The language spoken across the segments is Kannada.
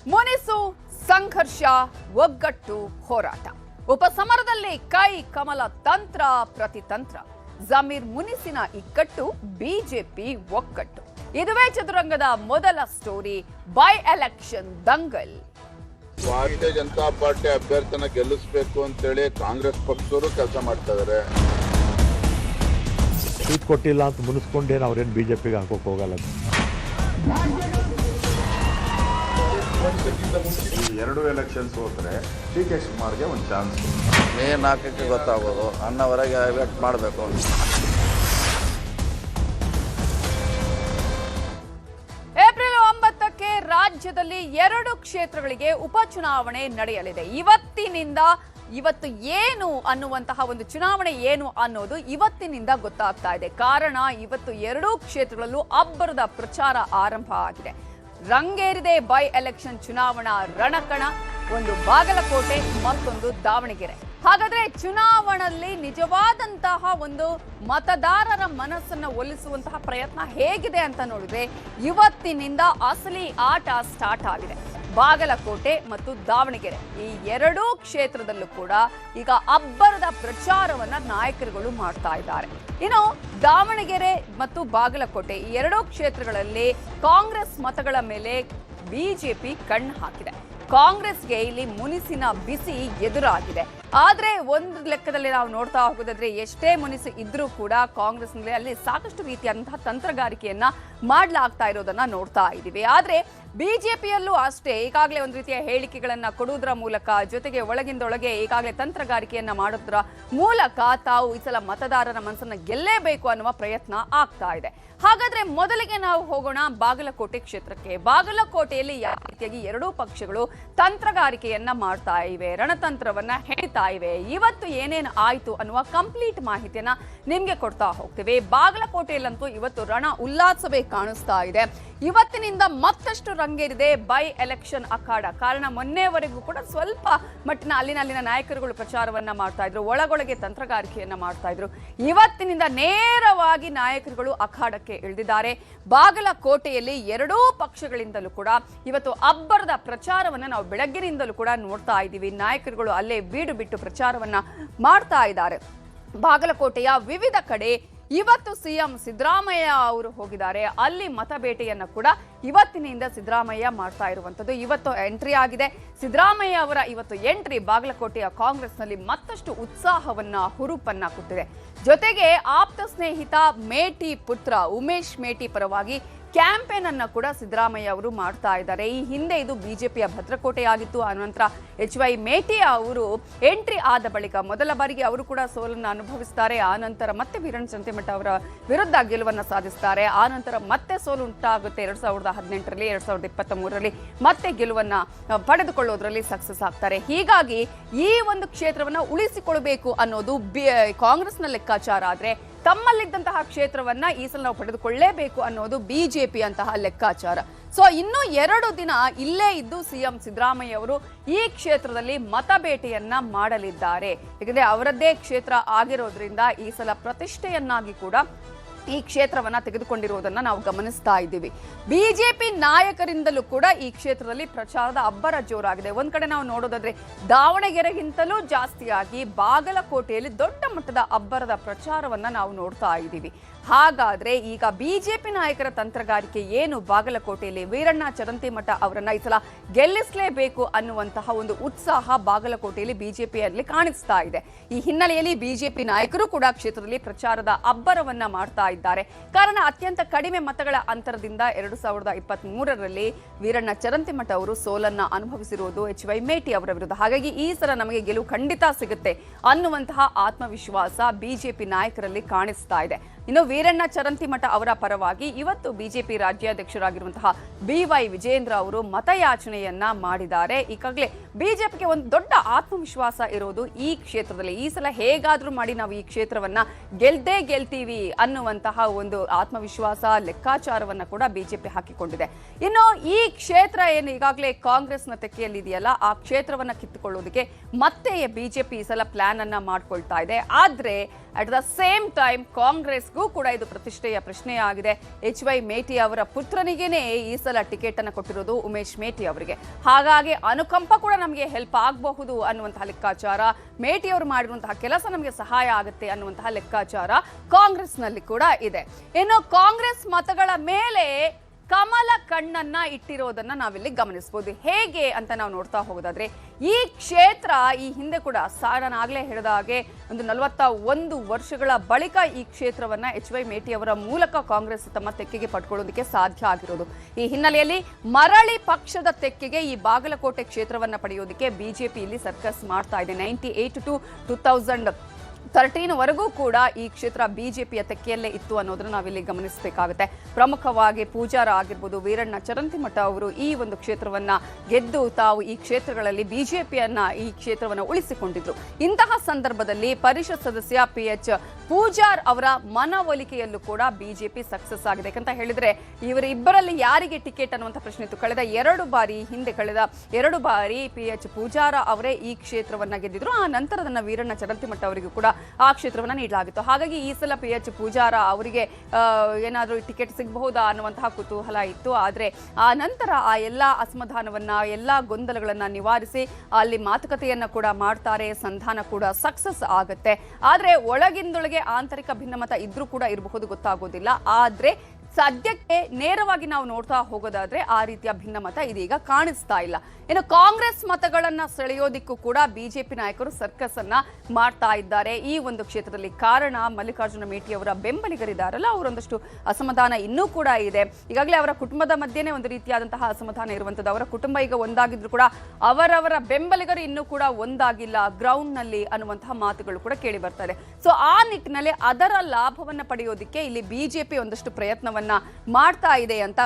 ಮುನಿಸು ಸಂಘರ್ಷ ಒಗ್ಗಟ್ಟು ಹೋರಾಟ ಉಪಸಮರದಲ್ಲಿ ಕೈ ಕಮಲ ತಂತ್ರ ಪ್ರತಿತಂತ್ರ ಜಮೀರ್ ಮುನಿಸಿನ ಇಕ್ಕಟ್ಟು ಬಿಜೆಪಿ ಒಕ್ಕಟ್ಟು ಇದುವೇ ಚದುರಂಗದ ಮೊದಲ ಸ್ಟೋರಿ ಬೈ ಎಲೆಕ್ಷನ್ ದಂಗಲ್. ಭಾರತೀಯ ಜನತಾ ಪಾರ್ಟಿ ಅಭ್ಯರ್ಥಿನ ಗೆಲ್ಲಿಸಬೇಕು ಅಂತೇಳಿ ಕಾಂಗ್ರೆಸ್ ಪಕ್ಷದವರು ಕೆಲಸ ಮಾಡ್ತಾ ಇದ್ದಾರೆ. ಸೀಟ್ ಕೊಟ್ಟಿಲ್ಲ ಅಂತ ಮುನಿಸ್ಕೊಂಡೇನು ಅವ್ರೇನು ಬಿಜೆಪಿಗೆ ಹಾಕೋಕೆ ಹೋಗಲ್ಲ. ಎರಡು ಎಲೆಕ್ಷನ್ಸ್ ಹೋದ್ರೆ ಡಿ ಕೆ ಶಿವಕುಮಾರ್ಗೆ ಒಂದು ಚಾನ್ಸ್. ಮೇ 4ಕ್ಕೆ ಗೊತ್ತಾಗೋದು, ಅನ್ನವರೆಗೆ ವೇಟ್ ಮಾಡಬೇಕು. ಏಪ್ರಿಲ್ 9ಕ್ಕೆ ರಾಜ್ಯದಲ್ಲಿ 2 ಕ್ಷೇತ್ರಗಳಿಗೆ ಉಪಚುನಾವಣೆ ನಡೆಯಲಿದೆ. ಇವತ್ತು ಏನು ಅನ್ನುವಂತಹ ಒಂದು ಚುನಾವಣೆ ಏನು ಅನ್ನೋದು ಇವತ್ತಿನಿಂದ ಗೊತ್ತಾಗ್ತಾ ಇದೆ. ಕಾರಣ ಇವತ್ತು 2 ಕ್ಷೇತ್ರಗಳಲ್ಲೂ ಅಬ್ಬರದ ಪ್ರಚಾರ ಆರಂಭ ಆಗಿದೆ. ರಂಗೇರಿದೆ ಬೈ ಎಲೆಕ್ಷನ್ ಚುನಾವಣಾ ರಣಕಣ. ಒಂದು ಬಾಗಲಕೋಟೆ, ಮತ್ತೊಂದು ದಾವಣಗೆರೆ. ಹಾಗಾದ್ರೆ ಚುನಾವಣೆಯಲ್ಲಿ ನಿಜವಾದಂತಹ ಒಂದು ಮತದಾರರ ಮನಸ್ಸನ್ನ ಒಲಿಸುವಂತಹ ಪ್ರಯತ್ನ ಹೇಗಿದೆ ಅಂತ ನೋಡಿದ್ರೆ ಇವತ್ತಿನಿಂದ ಅಸಲಿ ಆಟ ಸ್ಟಾರ್ಟ್ ಆಗಿದೆ. ಬಾಗಲಕೋಟೆ ಮತ್ತು ದಾವಣಗೆರೆ ಈ 2 ಕ್ಷೇತ್ರದಲ್ಲೂ ಕೂಡ ಈಗ ಅಬ್ಬರದ ಪ್ರಚಾರವನ್ನ ನಾಯಕರುಗಳು ಮಾಡ್ತಾ ಇದ್ದಾರೆ. ಇನ್ನು ದಾವಣಗೆರೆ ಮತ್ತು ಬಾಗಲಕೋಟೆ ಈ 2 ಕ್ಷೇತ್ರಗಳಲ್ಲಿ ಕಾಂಗ್ರೆಸ್ ಮತಗಳ ಮೇಲೆ ಬಿಜೆಪಿ ಕಣ್ಣು ಹಾಕಿದೆ. ಕಾಂಗ್ರೆಸ್ಗೆ ಇಲ್ಲಿ ಮುನಿಸಿನ ಬಿಸಿ ಎದುರಾಗಿದೆ. ಆದ್ರೆ ಒಂದು ಲೆಕ್ಕದಲ್ಲಿ ನಾವು ನೋಡ್ತಾ ಹೋಗೋದಾದ್ರೆ ಎಷ್ಟೇ ಮುನಿಸು ಇದ್ರೂ ಕೂಡ ಕಾಂಗ್ರೆಸ್ನಲ್ಲಿ ಅಲ್ಲಿ ಸಾಕಷ್ಟು ರೀತಿಯಾದಂತಹ ತಂತ್ರಗಾರಿಕೆಯನ್ನ ಮಾಡ್ಲಾಗ್ತಾ ಇರೋದನ್ನ ನೋಡ್ತಾ ಇದ್ದೀವಿ. ಆದ್ರೆ ಬಿಜೆಪಿಯಲ್ಲೂ ಅಷ್ಟೇ ಈಗಾಗಲೇ ಒಂದು ರೀತಿಯ ಹೇಳಿಕೆಗಳನ್ನ ಕೊಡುವುದರ ಮೂಲಕ, ಜೊತೆಗೆ ಒಳಗಿಂದೊಳಗೆ ಈಗಾಗಲೇ ತಂತ್ರಗಾರಿಕೆಯನ್ನ ಮಾಡೋದ್ರ ಮೂಲಕ ತಾವು ಈ ಸಲ ಮತದಾರರ ಮನಸ್ಸನ್ನ ಗೆಲ್ಲೇಬೇಕು ಅನ್ನುವ ಪ್ರಯತ್ನ ಆಗ್ತಾ ಇದೆ. ಹಾಗಾದ್ರೆ ಮೊದಲಿಗೆ ನಾವು ಹೋಗೋಣ ಬಾಗಲಕೋಟೆ ಕ್ಷೇತ್ರಕ್ಕೆ. ಬಾಗಲಕೋಟೆಯಲ್ಲಿ ಯಾವ ರೀತಿಯಾಗಿ 2 ಪಕ್ಷಗಳು ತಂತ್ರಗಾರಿಕೆಯನ್ನ ಮಾಡ್ತಾ ಇವೆ, ರಣತಂತ್ರವನ್ನ ಹೇಳ್ತಾ ಇವೆ, ಇವತ್ತು ಏನೇನು ಆಯ್ತು ಅನ್ನುವ ಕಂಪ್ಲೀಟ್ ಮಾಹಿತಿಯನ್ನ ನಿಮ್ಗೆ ಕೊಡ್ತಾ ಹೋಗ್ತೇವೆ. ಬಾಗಲಕೋಟೆಯಲ್ಲಂತೂ ಇವತ್ತು ರಣ ಉಲ್ಲಾಸವೇ ಕಾಣಿಸ್ತಾ ಇದೆ. ಇವತ್ತಿನಿಂದ ಮತ್ತಷ್ಟು ರಂಗೇರಿದೆ ಬೈ ಎಲೆಕ್ಷನ್ ಅಖಾಡ. ಕಾರಣ ಮೊನ್ನೆವರೆಗೂ ಕೂಡ ಸ್ವಲ್ಪ ಮಟ್ಟಿನ ಅಲ್ಲಿನ ನಾಯಕರುಗಳು ಪ್ರಚಾರವನ್ನ ಮಾಡ್ತಾ ಇದ್ರು, ಒಳಗೊಳಗೆ ತಂತ್ರಗಾರಿಕೆಯನ್ನ ಮಾಡ್ತಾ ಇದ್ರು. ಇವತ್ತಿನಿಂದ ನೇರವಾಗಿ ನಾಯಕರುಗಳು ಅಖಾಡಕ್ಕೆ ಇಳಿದಿದ್ದಾರೆ. ಬಾಗಲಕೋಟೆಯಲ್ಲಿ 2 ಪಕ್ಷಗಳಿಂದಲೂ ಕೂಡ ಇವತ್ತು ಅಬ್ಬರದ ಪ್ರಚಾರವನ್ನ ನಾವು ಬೆಳಗ್ಗಿನಿಂದಲೂ ಕೂಡ ನೋಡ್ತಾ ಇದ್ದೀವಿ. ನಾಯಕರುಗಳು ಅಲ್ಲೇ ಬೀಡು ಬಿಟ್ಟು ಪ್ರಚಾರವನ್ನ ಮಾಡ್ತಾ ಇದ್ದಾರೆ. ಬಾಗಲಕೋಟೆಯ ವಿವಿಧ ಕಡೆ ಇವತ್ತು ಸಿಎಂ ಸಿದ್ದರಾಮಯ್ಯ ಅವರು ಹೋಗಿದ್ದಾರೆ. ಅಲ್ಲಿ ಮತಬೇಟೆಯನ್ನ ಕೂಡ ಇವತ್ತಿನಿಂದ ಸಿದ್ದರಾಮಯ್ಯ ಮಾಡ್ತಾ ಇರುವಂತದ್ದು. ಇವತ್ತು ಎಂಟ್ರಿ ಆಗಿದೆ. ಸಿದ್ದರಾಮಯ್ಯ ಅವರ ಇವತ್ತು ಎಂಟ್ರಿ ಬಾಗಲಕೋಟೆಯ ಕಾಂಗ್ರೆಸ್ನಲ್ಲಿ ಮತ್ತಷ್ಟು ಉತ್ಸಾಹವನ್ನ, ಹುರುಪನ್ನ ಕೊಟ್ಟಿದೆ. ಜೊತೆಗೆ ಆಪ್ತ ಸ್ನೇಹಿತ ಮೇಟಿ ಪುತ್ರ ಉಮೇಶ್ ಮೇಟಿ ಪರವಾಗಿ ಕ್ಯಾಂಪೇನ್ ಅನ್ನ ಕೂಡ ಸಿದ್ದರಾಮಯ್ಯ ಅವರು ಮಾಡ್ತಾ ಇದ್ದಾರೆ. ಈ ಹಿಂದೆ ಇದು ಬಿಜೆಪಿಯ ಭದ್ರಕೋಟೆ ಆಗಿತ್ತು. ಆನಂತರ HY ಮೇಟಿ ಅವರು ಎಂಟ್ರಿ ಆದ ಬಳಿಕ ಮೊದಲ ಬಾರಿಗೆ ಅವರು ಕೂಡ ಸೋಲನ್ನು ಅನುಭವಿಸ್ತಾರೆ. ಆನಂತರ ಮತ್ತೆ ವೀರಣ್ಣ ಚಂತಿಮಠ ಅವರ ವಿರುದ್ಧ ಗೆಲುವನ್ನು ಸಾಧಿಸ್ತಾರೆ. ಆನಂತರ ಮತ್ತೆ ಸೋಲು ಉಂಟಾಗುತ್ತೆ 2018ರಲ್ಲಿ, 2023ರಲ್ಲಿ ಮತ್ತೆ ಗೆಲುವನ್ನ ಪಡೆದುಕೊಳ್ಳೋದ್ರಲ್ಲಿ ಸಕ್ಸಸ್ ಆಗ್ತಾರೆ. ಹೀಗಾಗಿ ಈ ಒಂದು ಕ್ಷೇತ್ರವನ್ನ ಉಳಿಸಿಕೊಳ್ಳಬೇಕು ಅನ್ನೋದು ಕಾಂಗ್ರೆಸ್ನ ಲೆಕ್ಕಾಚಾರ ಆದ್ರೆ, ತಮ್ಮಲ್ಲಿದ್ದಂತಹ ಕ್ಷೇತ್ರವನ್ನ ಈ ಸಲ ನಾವು ಪಡೆದುಕೊಳ್ಳೇಬೇಕು ಅನ್ನೋದು ಬಿಜೆಪಿ ಅಂತಹ ಲೆಕ್ಕಾಚಾರ. ಸೊ ಇನ್ನೂ 2 ದಿನ ಇಲ್ಲೇ ಇದ್ದು ಸಿಎಂ ಸಿದ್ದರಾಮಯ್ಯ ಅವರು ಈ ಕ್ಷೇತ್ರದಲ್ಲಿ ಮತಬೇಟೆಯನ್ನ ಮಾಡಲಿದ್ದಾರೆ. ಯಾಕಂದ್ರೆ ಅವರದ್ದೇ ಕ್ಷೇತ್ರ ಆಗಿರೋದ್ರಿಂದ ಈ ಸಲ ಪ್ರತಿಷ್ಠೆಯನ್ನಾಗಿ ಕೂಡ ಈ ಕ್ಷೇತ್ರವನ್ನ ತೆಗೆದುಕೊಂಡಿರುವುದನ್ನ ನಾವು ಗಮನಿಸ್ತಾ ಇದ್ದೀವಿ. ಬಿಜೆಪಿ ನಾಯಕರಿಂದಲೂ ಕೂಡ ಈ ಕ್ಷೇತ್ರದಲ್ಲಿ ಪ್ರಚಾರದ ಅಬ್ಬರ ಜೋರಾಗಿದೆ. ಒಂದ್ ಕಡೆ ನಾವು ನೋಡೋದಾದ್ರೆ ದಾವಣಗೆರೆಗಿಂತಲೂ ಜಾಸ್ತಿಯಾಗಿ ಬಾಗಲಕೋಟೆಯಲ್ಲಿ ದೊಡ್ಡ ಮಟ್ಟದ ಅಬ್ಬರದ ಪ್ರಚಾರವನ್ನ ನಾವು ನೋಡ್ತಾ ಇದ್ದೀವಿ. ಹಾಗಾದ್ರೆ ಈಗ ಬಿಜೆಪಿ ನಾಯಕರ ತಂತ್ರಗಾರಿಕೆ ಏನು? ಬಾಗಲಕೋಟೆಯಲ್ಲಿ ವೀರಣ್ಣ ಚರಂತಿಮಠ ಅವರನ್ನ ಈ ಸಲ ಗೆಲ್ಲಿಸಲೇಬೇಕು ಅನ್ನುವಂತಹ ಒಂದು ಉತ್ಸಾಹ ಬಾಗಲಕೋಟೆಯಲ್ಲಿ ಬಿಜೆಪಿಯಲ್ಲಿ ಕಾಣಿಸ್ತಾ ಇದೆ. ಈ ಹಿನ್ನೆಲೆಯಲ್ಲಿ ಬಿಜೆಪಿ ನಾಯಕರು ಕೂಡ ಕ್ಷೇತ್ರದಲ್ಲಿ ಪ್ರಚಾರದ ಅಬ್ಬರವನ್ನ ಮಾಡ್ತಾ ಇದ್ದಾರೆ. ಕಾರಣ ಅತ್ಯಂತ ಕಡಿಮೆ ಮತಗಳ ಅಂತರದಿಂದ 2023ರಲ್ಲಿ ವೀರಣ್ಣ ಚರಂತಿಮಠ ಅವರು ಸೋಲನ್ನ ಅನುಭವಿಸಿರುವುದು HY ಮೇಟಿ ಅವರ ವಿರುದ್ಧ. ಹಾಗಾಗಿ ಈ ಸಲ ನಮಗೆ ಗೆಲುವು ಖಂಡಿತ ಸಿಗುತ್ತೆ ಅನ್ನುವಂತಹ ಆತ್ಮವಿಶ್ವಾಸ ಬಿಜೆಪಿ ನಾಯಕರಲ್ಲಿ ಕಾಣಿಸ್ತಾ ಇದೆ. ಇನ್ನು ವೀರಣ್ಣ ಚರಂತಿಮಠ ಅವರ ಪರವಾಗಿ ಇವತ್ತು ಬಿಜೆಪಿ ರಾಜ್ಯಾಧ್ಯಕ್ಷರಾಗಿರುವಂತಹ BY ವಿಜೇಂದ್ರ ಅವರು ಮತಯಾಚನೆಯನ್ನ ಮಾಡಿದ್ದಾರೆ. ಈಗಾಗಲೇ ಬಿಜೆಪಿಗೆ ಒಂದು ದೊಡ್ಡ ಆತ್ಮವಿಶ್ವಾಸ ಇರೋದು ಈ ಕ್ಷೇತ್ರದಲ್ಲಿ. ಈ ಸಲ ಹೇಗಾದ್ರೂ ಮಾಡಿ ನಾವು ಈ ಕ್ಷೇತ್ರವನ್ನ ಗೆಲ್ತೀವಿ ಅನ್ನುವಂತಹ ಒಂದು ಆತ್ಮವಿಶ್ವಾಸ, ಲೆಕ್ಕಾಚಾರವನ್ನ ಕೂಡ ಬಿಜೆಪಿ ಹಾಕಿಕೊಂಡಿದೆ. ಇನ್ನು ಈ ಕ್ಷೇತ್ರ ಏನು ಈಗಾಗಲೇ ಕಾಂಗ್ರೆಸ್ನ ತೆಕ್ಕೆಯಲ್ಲಿದೆಯಲ್ಲ, ಆ ಕ್ಷೇತ್ರವನ್ನ ಕಿತ್ತುಕೊಳ್ಳೋದಕ್ಕೆ ಮತ್ತೆ ಬಿಜೆಪಿ ಈ ಸಲ ಪ್ಲಾನ್ ಅನ್ನ ಮಾಡ್ಕೊಳ್ತಾ ಇದೆ. ಆದ್ರೆ ಅಟ್ ದ ಸೇಮ್ ಟೈಮ್ ಕಾಂಗ್ರೆಸ್ಗೂ ಕೂಡ ಇದು ಪ್ರತಿಷ್ಠೆಯ ಪ್ರಶ್ನೆಯಾಗಿದೆ. HY ಮೇಟಿ ಅವರ ಪುತ್ರನಿಗೇನೆ ಈ ಸಲ ಟಿಕೆಟ್ ಅನ್ನು ಕೊಟ್ಟಿರೋದು ಉಮೇಶ್ ಮೇಟಿ ಅವರಿಗೆ. ಹಾಗಾಗಿ ಅನುಕಂಪ ಕೂಡ ನಮಗೆ ಹೆಲ್ಪ್ ಆಗಬಹುದು ಅನ್ನುವಂತಹ ಲೆಕ್ಕಾಚಾರ, ಮೇಟಿ ಅವರು ಮಾಡಿರುವಂತಹ ಕೆಲಸ ನಮಗೆ ಸಹಾಯ ಆಗುತ್ತೆ ಅನ್ನುವಂತಹ ಲೆಕ್ಕಾಚಾರ ಕಾಂಗ್ರೆಸ್ನಲ್ಲಿ ಕೂಡ ಇದೆ. ಇನ್ನು ಕಾಂಗ್ರೆಸ್ ಮತಗಳ ಮೇಲೆ ಕಮಲ ಕಣ್ಣನ್ನ ಇಟ್ಟಿರೋದನ್ನ ನಾವಿಲ್ಲಿ ಗಮನಿಸಬಹುದು. ಹೇಗೆ ಅಂತ ನಾವು ನೋಡ್ತಾ ಹೋಗೋದಾದ್ರೆ, ಈ ಕ್ಷೇತ್ರ ಈ ಹಿಂದೆ ಕೂಡ ನಾನು ಆಗ್ಲೇ ಹೇಳಿದ ಹಾಗೆ ಒಂದು 41 ವರ್ಷಗಳ ಬಳಿಕ ಈ ಕ್ಷೇತ್ರವನ್ನ HY ಮೇಟಿ ಅವರ ಮೂಲಕ ಕಾಂಗ್ರೆಸ್ ತಮ್ಮ ತೆಕ್ಕೆಗೆ ಪಡ್ಕೊಳ್ಳೋದಕ್ಕೆ ಸಾಧ್ಯ ಆಗಿರೋದು. ಈ ಹಿನ್ನೆಲೆಯಲ್ಲಿ ಮರಳಿ ಪಕ್ಷದ ತೆಕ್ಕೆಗೆ ಈ ಬಾಗಲಕೋಟೆ ಕ್ಷೇತ್ರವನ್ನ ಪಡೆಯೋದಕ್ಕೆ ಬಿಜೆಪಿ ಇಲ್ಲಿ ಸರ್ಕಸ್ ಮಾಡ್ತಾ ಇದೆ. 98 to 2013 ವರೆಗೂ ಕೂಡ ಈ ಕ್ಷೇತ್ರ ಬಿಜೆಪಿಯ ತೆಕ್ಕೆಯಲ್ಲೇ ಇತ್ತು ಅನ್ನೋದನ್ನ ನಾವಿಲ್ಲಿ ಗಮನಿಸಬೇಕಾಗುತ್ತೆ. ಪ್ರಮುಖವಾಗಿ ಪೂಜಾರ ಆಗಿರ್ಬೋದು, ವೀರಣ್ಣ ಚರಂತಿಮಠ ಅವರು ಈ ಒಂದು ಕ್ಷೇತ್ರವನ್ನ ಗೆದ್ದು ತಾವು ಈ ಕ್ಷೇತ್ರಗಳಲ್ಲಿ ಬಿಜೆಪಿಯನ್ನ ಈ ಕ್ಷೇತ್ರವನ್ನ ಉಳಿಸಿಕೊಂಡಿದ್ರು. ಇಂತಹ ಸಂದರ್ಭದಲ್ಲಿ ಪರಿಷತ್ ಸದಸ್ಯ PH ಪೂಜಾರ್ ಅವರ ಮನವೊಲಿಕೆಯಲ್ಲೂ ಕೂಡ ಬಿಜೆಪಿ ಸಕ್ಸಸ್ ಆಗಿದೆ. ಯಾಕಂತ ಹೇಳಿದ್ರೆ ಇವರಿಬ್ಬರಲ್ಲಿ ಯಾರಿಗೆ ಟಿಕೆಟ್ ಅನ್ನುವಂಥ ಪ್ರಶ್ನೆ ಇತ್ತು. ಕಳೆದ 2 ಬಾರಿ PH ಪೂಜಾರ ಅವರೇ ಈ ಕ್ಷೇತ್ರವನ್ನ ಗೆದ್ದಿದ್ರು. ಆ ನಂತರದನ್ನ ವೀರಣ್ಣ ಚರಂತಿಮಠ ಅವರಿಗೂ ಕೂಡ ಆ ಕ್ಷೇತ್ರವನ್ನ ನೀಡಲಾಗಿತ್ತು. ಹಾಗಾಗಿ ಈ ಸಲ PH ಪೂಜಾರ ಅವರಿಗೆ ಏನಾದರೂ ಟಿಕೆಟ್ ಸಿಗಬಹುದಾ ಅನ್ನುವಂತಹ ಕುತೂಹಲ ಇತ್ತು. ಆದರೆ ಆ ನಂತರ ಆ ಎಲ್ಲ ಅಸಮಾಧಾನವನ್ನ, ಎಲ್ಲ ಗೊಂದಲಗಳನ್ನ ನಿವಾರಿಸಿ ಅಲ್ಲಿ ಮಾತುಕತೆಯನ್ನ ಕೂಡ ಮಾಡ್ತಾರೆ. ಸಂಧಾನ ಕೂಡ ಸಕ್ಸಸ್ ಆಗುತ್ತೆ. ಆದ್ರೆ ಒಳಗಿಂದೊಳಗೆ ಆಂತರಿಕ ಭಿನ್ನಮತ ಇದ್ರೂ ಕೂಡ ಇರಬಹುದು, ಗೊತ್ತಾಗೋದಿಲ್ಲ. ಆದ್ರೆ ಸದ್ಯಕ್ಕೆ ನೇರವಾಗಿ ನಾವು ನೋಡ್ತಾ ಹೋಗೋದಾದ್ರೆ ಆ ರೀತಿಯ ಭಿನ್ನಮತ ಇದೀಗ ಕಾಣಿಸ್ತಾ ಇಲ್ಲ. ಇನ್ನು ಕಾಂಗ್ರೆಸ್ ಮತಗಳನ್ನ ಸೆಳೆಯೋದಿಕ್ಕೂ ಕೂಡ ಬಿಜೆಪಿ ನಾಯಕರು ಸರ್ಕಸ್ ಅನ್ನ ಮಾಡ್ತಾ ಇದ್ದಾರೆ ಈ ಒಂದು ಕ್ಷೇತ್ರದಲ್ಲಿ. ಕಾರಣ ಮಲ್ಲಿಕಾರ್ಜುನ ಮೇಟಿ ಅವರ ಬೆಂಬಲಿಗರಿದ್ದಾರಲ್ಲ, ಅವರೊಂದಷ್ಟು ಅಸಮಾಧಾನ ಇನ್ನೂ ಕೂಡ ಇದೆ. ಈಗಾಗಲೇ ಅವರ ಕುಟುಂಬದ ಮಧ್ಯೆನೇ ಒಂದು ರೀತಿಯಾದಂತಹ ಅಸಮಾಧಾನ ಇರುವಂತದ್ದು. ಅವರ ಕುಟುಂಬ ಈಗ ಒಂದಾಗಿದ್ರು ಕೂಡ ಅವರವರ ಬೆಂಬಲಿಗರು ಇನ್ನೂ ಕೂಡ ಒಂದಾಗಿಲ್ಲ ಗ್ರೌಂಡ್ ನಲ್ಲಿ ಅನ್ನುವಂತಹ ಮಾತುಗಳು ಕೂಡ ಕೇಳಿ ಬರ್ತಾ ಇದೆ. ಸೊ ಆ ನಿಟ್ಟಿನಲ್ಲಿ ಅದರ ಲಾಭವನ್ನ ಪಡೆಯೋದಿಕ್ಕೆ ಇಲ್ಲಿ ಬಿಜೆಪಿ ಒಂದಷ್ಟು ಪ್ರಯತ್ನವನ್ನ ಮಾಡ್ತಾ ಇದೆ ಅಂತ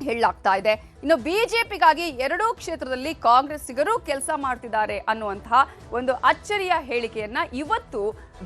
ಹೇಳಲಾಗ್ತಾ ಇದೆ. ಇನ್ನು ಬಿಜೆಪಿಗಾಗಿ 2 ಕ್ಷೇತ್ರದಲ್ಲಿ ಕಾಂಗ್ರೆಸ್ಸಿಗರು ಕೆಲಸ ಮಾಡ್ತಿದ್ದಾರೆ ಅನ್ನುವಂತಹ ಒಂದು ಅಚ್ಚರಿಯ ಹೇಳಿಕೆಯನ್ನ ಇವತ್ತು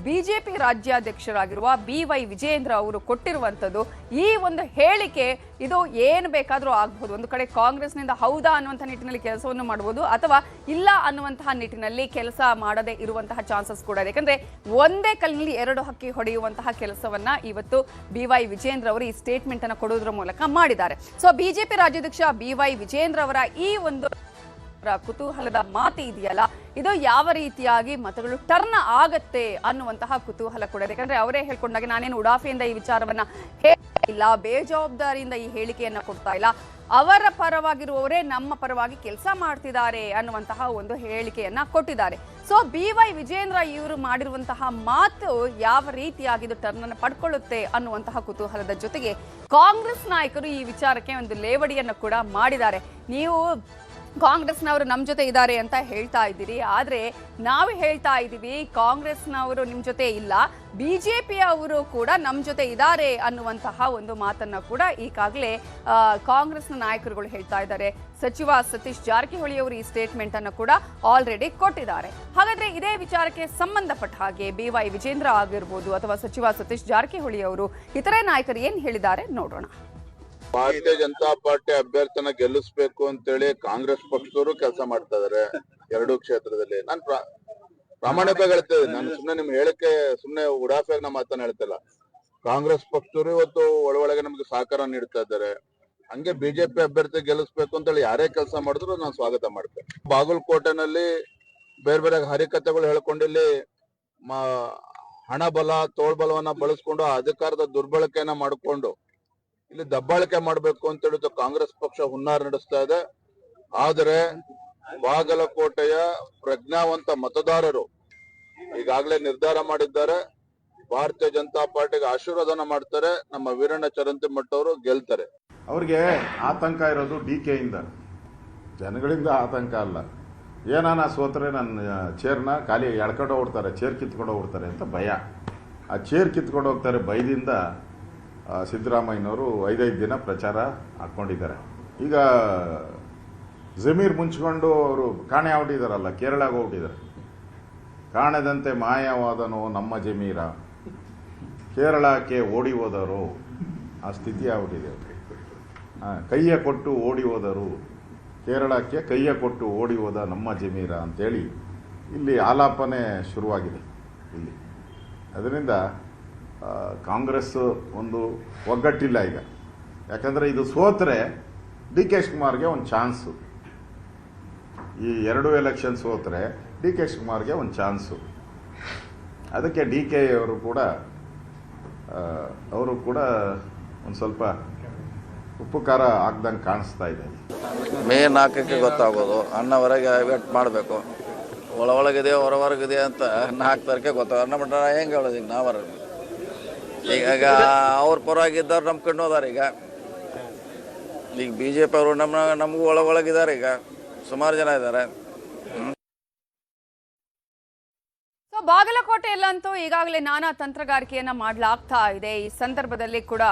ಬಿಜೆಪಿ ರಾಜ್ಯಾಧ್ಯಕ್ಷರಾಗಿರುವ BY ವಿಜಯೇಂದ್ರ ಅವರು ಕೊಟ್ಟಿರುವಂತದ್ದು. ಈ ಒಂದು ಹೇಳಿಕೆ ಇದು ಏನು ಬೇಕಾದರೂ ಆಗಬಹುದು. ಒಂದು ಕಡೆ ಕಾಂಗ್ರೆಸ್ನಿಂದ ಹೌದಾ ಅನ್ನುವಂಥ ನಿಟ್ಟಿನಲ್ಲಿ ಕೆಲಸವನ್ನು ಮಾಡಬಹುದು, ಅಥವಾ ಇಲ್ಲ ಅನ್ನುವಂತಹ ನಿಟ್ಟಿನಲ್ಲಿ ಕೆಲಸ ಮಾಡದೇ ಇರುವಂತಹ ಚಾನ್ಸಸ್ ಕೂಡ ಇದೆ. ಯಾಕಂದ್ರೆ ಒಂದೇ ಕಲ್ಲಿನಲ್ಲಿ 2 ಹಕ್ಕಿ ಹೊಡೆಯುವಂತಹ ಕೆಲಸವನ್ನ ಇವತ್ತು BY ವಿಜಯೇಂದ್ರ ಅವರು ಈ ಸ್ಟೇಟ್ಮೆಂಟ್ ಅನ್ನು ಕೊಡೋದ್ರ ಮೂಲಕ ಮಾಡಿದ್ದಾರೆ. ಸೊ ಬಿಜೆಪಿ ರಾಜ್ಯಾಧ್ಯಕ್ಷ BY ವಿಜಯೇಂದ್ರ ಅವರ ಈ ಒಂದು ಕುತೂಹಲದ ಮಾತು ಇದೆಯಲ್ಲ, ಇದು ಯಾವ ರೀತಿಯಾಗಿ ಮತಗಳು ಟರ್ನ್ ಆಗತ್ತೆ ಅನ್ನುವಂತಹ ಕುತೂಹಲ ಕೂಡ ಇದೆ. ಯಾಕಂದ್ರೆ ಅವರೇ ಹೇಳ್ಕೊಂಡಾಗ ನಾನೇನು ಉಡಾಫೆಯಿಂದ ಈ ವಿಚಾರವನ್ನ ಹೇಳಿಲ್ಲ, ಬೇಜವಾಬ್ದಾರಿಯಿಂದ ಈ ಹೇಳಿಕೆಯನ್ನ ಕೊಡ್ತಾ ಇಲ್ಲ, ಅವರ ಪರವಾಗಿರುವವರೇ ನಮ್ಮ ಪರವಾಗಿ ಕೆಲಸ ಮಾಡ್ತಿದ್ದಾರೆ ಅನ್ನುವಂತಹ ಒಂದು ಹೇಳಿಕೆಯನ್ನ ಕೊಟ್ಟಿದ್ದಾರೆ. ಸೊ BY ವಿಜಯೇಂದ್ರ ಇವರು ಮಾಡಿರುವಂತಹ ಮಾತು ಯಾವ ರೀತಿಯಾಗಿ ಇದು ಟರ್ನ್ ಅನ್ನು ಪಡ್ಕೊಳ್ಳುತ್ತೆ ಅನ್ನುವಂತಹ ಕುತೂಹಲದ ಜೊತೆಗೆ ಕಾಂಗ್ರೆಸ್ ನಾಯಕರು ಈ ವಿಚಾರಕ್ಕೆ ಒಂದು ಲೇವಡಿಯನ್ನು ಕೂಡ ಮಾಡಿದ್ದಾರೆ. ನೀವು ಕಾಂಗ್ರೆಸ್ನವರು ನಮ್ಮ ಜೊತೆ ಇದ್ದಾರೆ ಅಂತ ಹೇಳ್ತಾ ಇದ್ದೀರಿ, ಆದರೆ ನಾವು ಹೇಳ್ತಾ ಇದ್ದೀವಿ ಕಾಂಗ್ರೆಸ್ನವರು ನಿಮ್ಮ ಜೊತೆ ಇಲ್ಲ, ಬಿಜೆಪಿ ಅವರು ಕೂಡ ನಮ್ಮ ಜೊತೆ ಇದ್ದಾರೆ ಅನ್ನುವಂತಹ ಒಂದು ಮಾತನ್ನ ಕೂಡ ಈಗಾಗಲೇ ಕಾಂಗ್ರೆಸ್ನ ನಾಯಕರುಗಳು ಹೇಳ್ತಾ ಇದ್ದಾರೆ. ಸಚಿವ ಸತೀಶ್ ಜಾರಕಿಹೊಳಿ ಅವರು ಈ ಸ್ಟೇಟ್ಮೆಂಟ್ ಅನ್ನು ಕೂಡ ಆಲ್ರೆಡಿ ಕೊಟ್ಟಿದ್ದಾರೆ. ಹಾಗಾದ್ರೆ ಇದೇ ವಿಚಾರಕ್ಕೆ ಸಂಬಂಧಪಟ್ಟ ಹಾಗೆ BY ವಿಜೇಂದ್ರ ಆಗಿರ್ಬೋದು ಅಥವಾ ಸಚಿವ ಸತೀಶ್ ಜಾರಕಿಹೊಳಿ ಅವರು ಇತರೆ ನಾಯಕರು ಏನ್ ಹೇಳಿದ್ದಾರೆ ನೋಡೋಣ. ಭಾರತೀಯ ಜನತಾ ಪಾರ್ಟಿ ಅಭ್ಯರ್ಥಿನ ಗೆಲ್ಲಿಸ್ಬೇಕು ಅಂತೇಳಿ ಕಾಂಗ್ರೆಸ್ ಪಕ್ಷದವರು ಕೆಲಸ ಮಾಡ್ತಾ ಇದಾರೆ 2 ಕ್ಷೇತ್ರದಲ್ಲಿ. ನಾನು ಪ್ರಾಮಾಣಿಕವಾಗಿ ಹೇಳ್ತೇವೆ, ನಾನು ಸುಮ್ನೆ ನಿಮ್ಗೆ ಹೇಳಿಕೆ ಸುಮ್ನೆ ಉಡಾಫೆಯಾಗಿ ನಮ್ಮ ಮಾತನ್ನ ಹೇಳ್ತಿಲ್ಲ. ಕಾಂಗ್ರೆಸ್ ಪಕ್ಷದವರು ಇವತ್ತು ಒಳಗೆ ನಮ್ಗೆ ಸಹಕಾರ ನೀಡ್ತಾ ಇದ್ದಾರೆ. ಹಂಗೆ ಬಿಜೆಪಿ ಅಭ್ಯರ್ಥಿ ಗೆಲ್ಲಿಸ್ಬೇಕು ಅಂತೇಳಿ ಯಾರೇ ಕೆಲಸ ಮಾಡಿದ್ರು ನಾನು ಸ್ವಾಗತ ಮಾಡ್ತೇನೆ. ಬಾಗಲಕೋಟೆನಲ್ಲಿ ಬೇರೆ ಬೇರೆ ಹರಿಕತೆಗಳು ಹೇಳ್ಕೊಂಡಿಲ್ಲಿ ಹಣ ಬಲ ತೋಳ್ಬಲವನ್ನ ಬಳಸ್ಕೊಂಡು ಅಧಿಕಾರದ ದುರ್ಬಳಕೆಯನ್ನ ಮಾಡಿಕೊಂಡು ಇಲ್ಲಿ ದಬ್ಬಾಳಿಕೆ ಮಾಡಬೇಕು ಅಂತ ಹೇಳಿದ್ದು ಕಾಂಗ್ರೆಸ್ ಪಕ್ಷ ಹುನ್ನಾರ ನಡೆಸ್ತಾ ಇದೆ. ಆದರೆ ಬಾಗಲಕೋಟೆಯ ಪ್ರಜ್ಞಾವಂತ ಮತದಾರರು ಈಗಾಗಲೇ ನಿರ್ಧಾರ ಮಾಡಿದ್ದಾರೆ, ಭಾರತೀಯ ಜನತಾ ಪಾರ್ಟಿಗೆ ಆಶೀರ್ವಾದನ ಮಾಡ್ತಾರೆ, ನಮ್ಮ ವೀರಣ್ಣ ಚರಂತಿಮಠ ಅವರು ಗೆಲ್ತಾರೆ. ಅವ್ರಿಗೆ ಆತಂಕ ಇರೋದು DK ಇಂದ, ಜನಗಳಿಂದ ಆತಂಕ ಅಲ್ಲ. ಏನಾನ ಸೋತ್ರೆ ನನ್ನ ಚೇರ್ನ ಖಾಲಿ ಎಳ್ಕೊಂಡು ಹೋಗ್ತಾರೆ, ಚೇರ್ ಕಿತ್ಕೊಂಡು ಹೋಗ್ತಾರೆ ಅಂತ ಭಯ. ಆ ಚೇರ್ ಕಿತ್ಕೊಂಡು ಹೋಗ್ತಾರೆ ಭಯದಿಂದ ಸಿದ್ದರಾಮಯ್ಯನವರು 5 ದಿನ ಪ್ರಚಾರ ಹಾಕ್ಕೊಂಡಿದ್ದಾರೆ. ಈಗ ಜಮೀರ್ ಮುಂಚ್ಕೊಂಡು ಅವರು ಕಾಣೆ ಆಗ್ಬಿಟ್ಟಿದಾರಲ್ಲ, ಕೇರಳಗೆ ಹೋಗ್ಬಿಟ್ಟಿದ್ದಾರೆ. ಕಾಣದಂತೆ ಮಾಯವಾದನು ನಮ್ಮ ಜಮೀರ, ಕೇರಳಕ್ಕೆ ಓಡಿ ಹೋದರು, ಆ ಸ್ಥಿತಿ ಆಗ್ಬಿಟ್ಟಿದೆ. ಕೈಯ ಕೊಟ್ಟು ಓಡಿ ಹೋದರು, ಕೇರಳಕ್ಕೆ ಕೈಯ ಕೊಟ್ಟು ಓಡಿ ಹೋದ ನಮ್ಮ ಜಮೀರ ಅಂತೇಳಿ ಇಲ್ಲಿ ಆಲಾಪನೆ ಶುರುವಾಗಿದೆ. ಇಲ್ಲಿ ಅದರಿಂದ ಕಾಂಗ್ರೆಸ್ ಒಂದು ಒಗ್ಗಟ್ಟಿಲ್ಲ ಈಗ. ಯಾಕಂದರೆ ಇದು ಸೋತರೆ ಡಿ ಕೆ ಶಿವಕುಮಾರ್ಗೆ ಒಂದು ಚಾನ್ಸು. ಈ 2 ಎಲೆಕ್ಷನ್ ಸೋತರೆ ಡಿ ಕೆ ಶಿವಕುಮಾರ್ಗೆ ಒಂದು ಚಾನ್ಸು. ಅದಕ್ಕೆ ಡಿ ಕೆ ಅವರು ಕೂಡ ಒಂದು ಸ್ವಲ್ಪ ಉಪ್ಪು ಖಾರ ಹಾಕ್ದಂಗೆ ಕಾಣಿಸ್ತಾ ಇದೆ. ಮೇ 4ಕ್ಕೆ ಗೊತ್ತಾಗೋದು. ಅನ್ನ ಹೊರಗೆ ವೇಟ್ ಮಾಡಬೇಕು. ಒಳಗಿದೆ ಹೊರಗಿದೆ ಅಂತ 4 ತಾರೀಕೆ ಗೊತ್ತಾಗ. ನಮ್ಮ ಹೆಂಗೆ ಹೇಳೋದು ಈಗ ನಾವು ಈಗ ಅವ್ರ ಪರವಾಗಿದ್ದವ್ರು ನಮ್ಮ ಕಣ್ಣು ಹೋದಾರ. ಈಗ ಬಿ ಜೆ ಪಿ ಅವರು ನಮಗೂ ಒಳಗಿದ್ದಾರೆ. ಈಗ ಸುಮಾರು ಜನ ಇದ್ದಾರೆ. ಬಾಗಲಕೋಟೆಯಲ್ಲಂತೂ ಈಗಾಗಲೇ ನಾನಾ ತಂತ್ರಗಾರಿಕೆಯನ್ನ ಮಾಡಲಾಗ್ತಾ ಇದೆ. ಈ ಸಂದರ್ಭದಲ್ಲಿ ಕೂಡ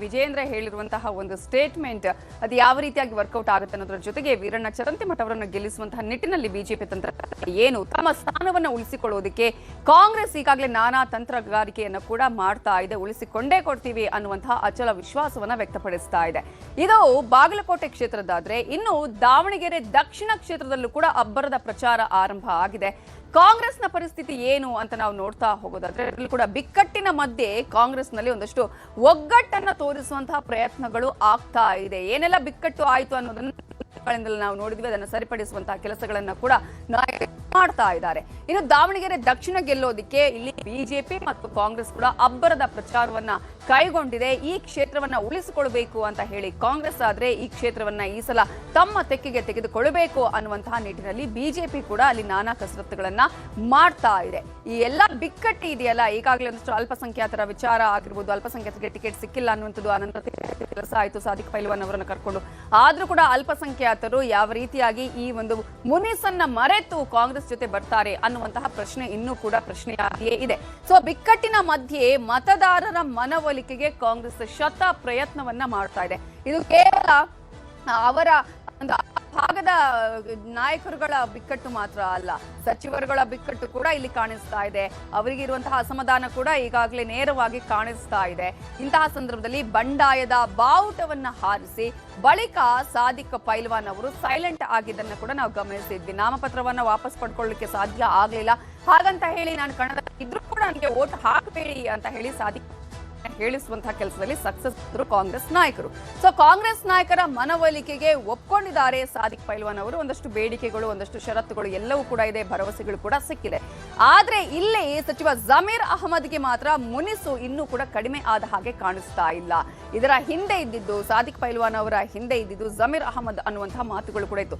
ವಿಜೇಂದ್ರ ಹೇಳಿರುವಂತಹ ಒಂದು ಸ್ಟೇಟ್ಮೆಂಟ್ ಅದು ಯಾವ ರೀತಿಯಾಗಿ ವರ್ಕೌಟ್ ಆಗುತ್ತೆ ಅನ್ನೋದ್ರ ಜೊತೆಗೆ ವೀರಣ್ಣ ಚರಂತಿಮಠ ಅವರನ್ನು ಗೆಲ್ಲಿಸುವಂತಹ ನಿಟ್ಟಿನಲ್ಲಿ ಬಿಜೆಪಿ ತಂತ್ರಗಾರಿಕೆ ಏನು, ತಮ್ಮ ಸ್ಥಾನವನ್ನು ಉಳಿಸಿಕೊಳ್ಳುವುದಕ್ಕೆ ಕಾಂಗ್ರೆಸ್ ಈಗಾಗಲೇ ನಾನಾ ತಂತ್ರಗಾರಿಕೆಯನ್ನ ಕೂಡ ಮಾಡ್ತಾ ಇದೆ. ಉಳಿಸಿಕೊಂಡೇ ಕೊಡ್ತೀವಿ ಅನ್ನುವಂತಹ ಅಚಲ ವಿಶ್ವಾಸವನ್ನ ವ್ಯಕ್ತಪಡಿಸ್ತಾ ಇದೆ. ಇದು ಬಾಗಲಕೋಟೆ ಕ್ಷೇತ್ರದಾದ್ರೆ, ಇನ್ನು ದಾವಣಗೆರೆ ದಕ್ಷಿಣ ಕ್ಷೇತ್ರದಲ್ಲೂ ಕೂಡ ಅಬ್ಬರದ ಪ್ರಚಾರ ಆರಂಭ ಆಗಿದೆ. ಕಾಂಗ್ರೆಸ್ನ ಪರಿಸ್ಥಿತಿ ಏನು ಅಂತ ನಾವು ನೋಡ್ತಾ ಹೋಗೋದಾದ್ರೆ, ಅದರಲ್ಲಿ ಕೂಡ ಬಿಕ್ಕಟ್ಟಿನ ಮಧ್ಯೆ ಕಾಂಗ್ರೆಸ್ನಲ್ಲಿ ಒಂದಷ್ಟು ಒಗ್ಗಟ್ಟನ್ನ ತೋರಿಸುವಂತಹ ಪ್ರಯತ್ನಗಳು ಆಗ್ತಾ ಇದೆ. ಏನೆಲ್ಲ ಬಿಕ್ಕಟ್ಟು ಆಯಿತು ಅನ್ನೋದನ್ನ ನಾವು ನೋಡಿದ್ವಿ. ಅದನ್ನು ಸರಿಪಡಿಸುವಂತಹ ಕೆಲಸಗಳನ್ನ ಕೂಡ ನಾಯಕರು ಮಾಡ್ತಾ ಇದ್ದಾರೆ. ಇನ್ನು ದಾವಣಗೆರೆ ದಕ್ಷಿಣ ಗೆಲ್ಲೋದಿಕ್ಕೆ ಇಲ್ಲಿ ಬಿಜೆಪಿ ಮತ್ತು ಕಾಂಗ್ರೆಸ್ ಕೂಡ ಅಬ್ಬರದ ಪ್ರಚಾರವನ್ನ ಕೈಗೊಂಡಿದೆ. ಈ ಕ್ಷೇತ್ರವನ್ನ ಉಳಿಸಿಕೊಳ್ಬೇಕು ಅಂತ ಹೇಳಿ ಕಾಂಗ್ರೆಸ್ ಆದ್ರೆ ಈ ಕ್ಷೇತ್ರವನ್ನ ಈ ಸಲ ತಮ್ಮ ತೆಕ್ಕೆಗೆ ತೆಗೆದುಕೊಳ್ಳಬೇಕು ಅನ್ನುವಂತಹ ನಿಟ್ಟಿನಲ್ಲಿ ಬಿಜೆಪಿ ಕೂಡ ಅಲ್ಲಿ ನಾನಾ ಕಸರತ್ತುಗಳನ್ನ ಮಾಡ್ತಾ ಇದೆ. ಈ ಎಲ್ಲಾ ಬಿಕ್ಕಟ್ಟು ಇದೆಯಲ್ಲ, ಈಗಾಗಲೇ ಒಂದಷ್ಟು ಅಲ್ಪಸಂಖ್ಯಾತರ ವಿಚಾರ ಆಗಿರ್ಬೋದು, ಅಲ್ಪಸಂಖ್ಯಾತರಿಗೆ ಟಿಕೆಟ್ ಸಿಕ್ಕಿಲ್ಲ ಅನ್ನುವಂಥದ್ದು, ಅನಂತರ ಕೆಲಸ ಆಯಿತು ಸಾದಿಕ್ ಪೈಲ್ವಾನ್ ಅವರನ್ನು ಕರ್ಕೊಂಡು. ಆದ್ರೂ ಕೂಡ ಅಲ್ಪಸಂಖ್ಯಾತರು ಯಾವ ರೀತಿಯಾಗಿ ಈ ಒಂದು ಮುನಿಸನ್ನ ಮರೆತು ಕಾಂಗ್ರೆಸ್ ಜೊತೆ ಬರ್ತಾರೆ ಅನ್ನುವಂತಹ ಪ್ರಶ್ನೆ ಇನ್ನೂ ಕೂಡ ಪ್ರಶ್ನೆಯಾಗಿಯೇ ಇದೆ. ಸೊ ಬಿಕ್ಕಟ್ಟಿನ ಮಧ್ಯೆ ಮತದಾರರ ಮನವೊಲಿಕೆಗೆ ಕಾಂಗ್ರೆಸ್ ಶತ ಪ್ರಯತ್ನವನ್ನ ಮಾಡ್ತಾ ಇದೆ. ಇದು ಕೇವಲ ಅವರ ಒಂದು ಭಾಗದ ನಾಯಕರುಗಳ ಬಿಕ್ಕಟ್ಟು ಮಾತ್ರ ಅಲ್ಲ, ಸಚಿವರುಗಳ ಬಿಕ್ಕಟ್ಟು ಕೂಡ ಇಲ್ಲಿ ಕಾಣಿಸ್ತಾ ಇದೆ. ಅವರಿಗಿರುವಂತಹ ಅಸಮಾಧಾನ ಕೂಡ ಈಗಾಗಲೇ ನೇರವಾಗಿ ಕಾಣಿಸ್ತಾ ಇದೆ. ಇಂತಹ ಸಂದರ್ಭದಲ್ಲಿ ಬಂಡಾಯದ ಬಾವುಟವನ್ನ ಹಾರಿಸಿ ಬಳಿಕ ಸಾದಿಕ್ ಪೈಲ್ವಾನ್ ಅವರು ಸೈಲೆಂಟ್ ಆಗಿದ್ದನ್ನು ಕೂಡ ನಾವು ಗಮನಿಸಿದ್ವಿ. ನಾಮಪತ್ರವನ್ನ ವಾಪಸ್ ಪಡ್ಕೊಳ್ಳಿಕ್ಕೆ ಸಾಧ್ಯ ಆಗ್ಲಿಲ್ಲ. ಹಾಗಂತ ಹೇಳಿ ನಾನು ಕಣದಲ್ಲಿ ಇದ್ರೂ ಕೂಡ ನನಗೆ ವೋಟ್ ಹಾಕಬೇಡಿ ಅಂತ ಹೇಳಿ ಸಾದಿಕ್ ಹೇಳಿಸುವಂತಹ ಕೆಲಸದಲ್ಲಿ ಸಕ್ಸಸ್ ಆದರು ಕಾಂಗ್ರೆಸ್ ನಾಯಕರು. ಸೊ ಕಾಂಗ್ರೆಸ್ ನಾಯಕರ ಮನವೊಲಿಕೆಗೆ ಒಪ್ಕೊಂಡಿದ್ದಾರೆ ಸಾದಿಕ್ ಪೈಲ್ವಾನ್ ಅವರು. ಒಂದಷ್ಟು ಬೇಡಿಕೆಗಳು, ಒಂದಷ್ಟು ಷರತ್ತುಗಳು ಎಲ್ಲವೂ ಕೂಡ ಇದೆ, ಭರವಸೆಗಳು ಕೂಡ ಸಿಕ್ಕಿದೆ. ಆದ್ರೆ ಇಲ್ಲಿ ಸಚಿವ ಜಮೀರ್ ಅಹಮದ್ಗೆ ಮಾತ್ರ ಮುನಿಸು ಇನ್ನೂ ಕೂಡ ಕಡಿಮೆ ಆದ ಹಾಗೆ ಕಾಣಿಸ್ತಾ ಇಲ್ಲ. ಇದರ ಹಿಂದೆ ಇದ್ದಿದ್ದು, ಸಾದಿಕ್ ಪೈಲ್ವಾನ್ ಅವರ ಹಿಂದೆ ಇದ್ದಿದ್ದು ಜಮೀರ್ ಅಹಮದ್ ಅನ್ನುವಂತಹ ಮಾತುಗಳು ಕೂಡ ಇತ್ತು.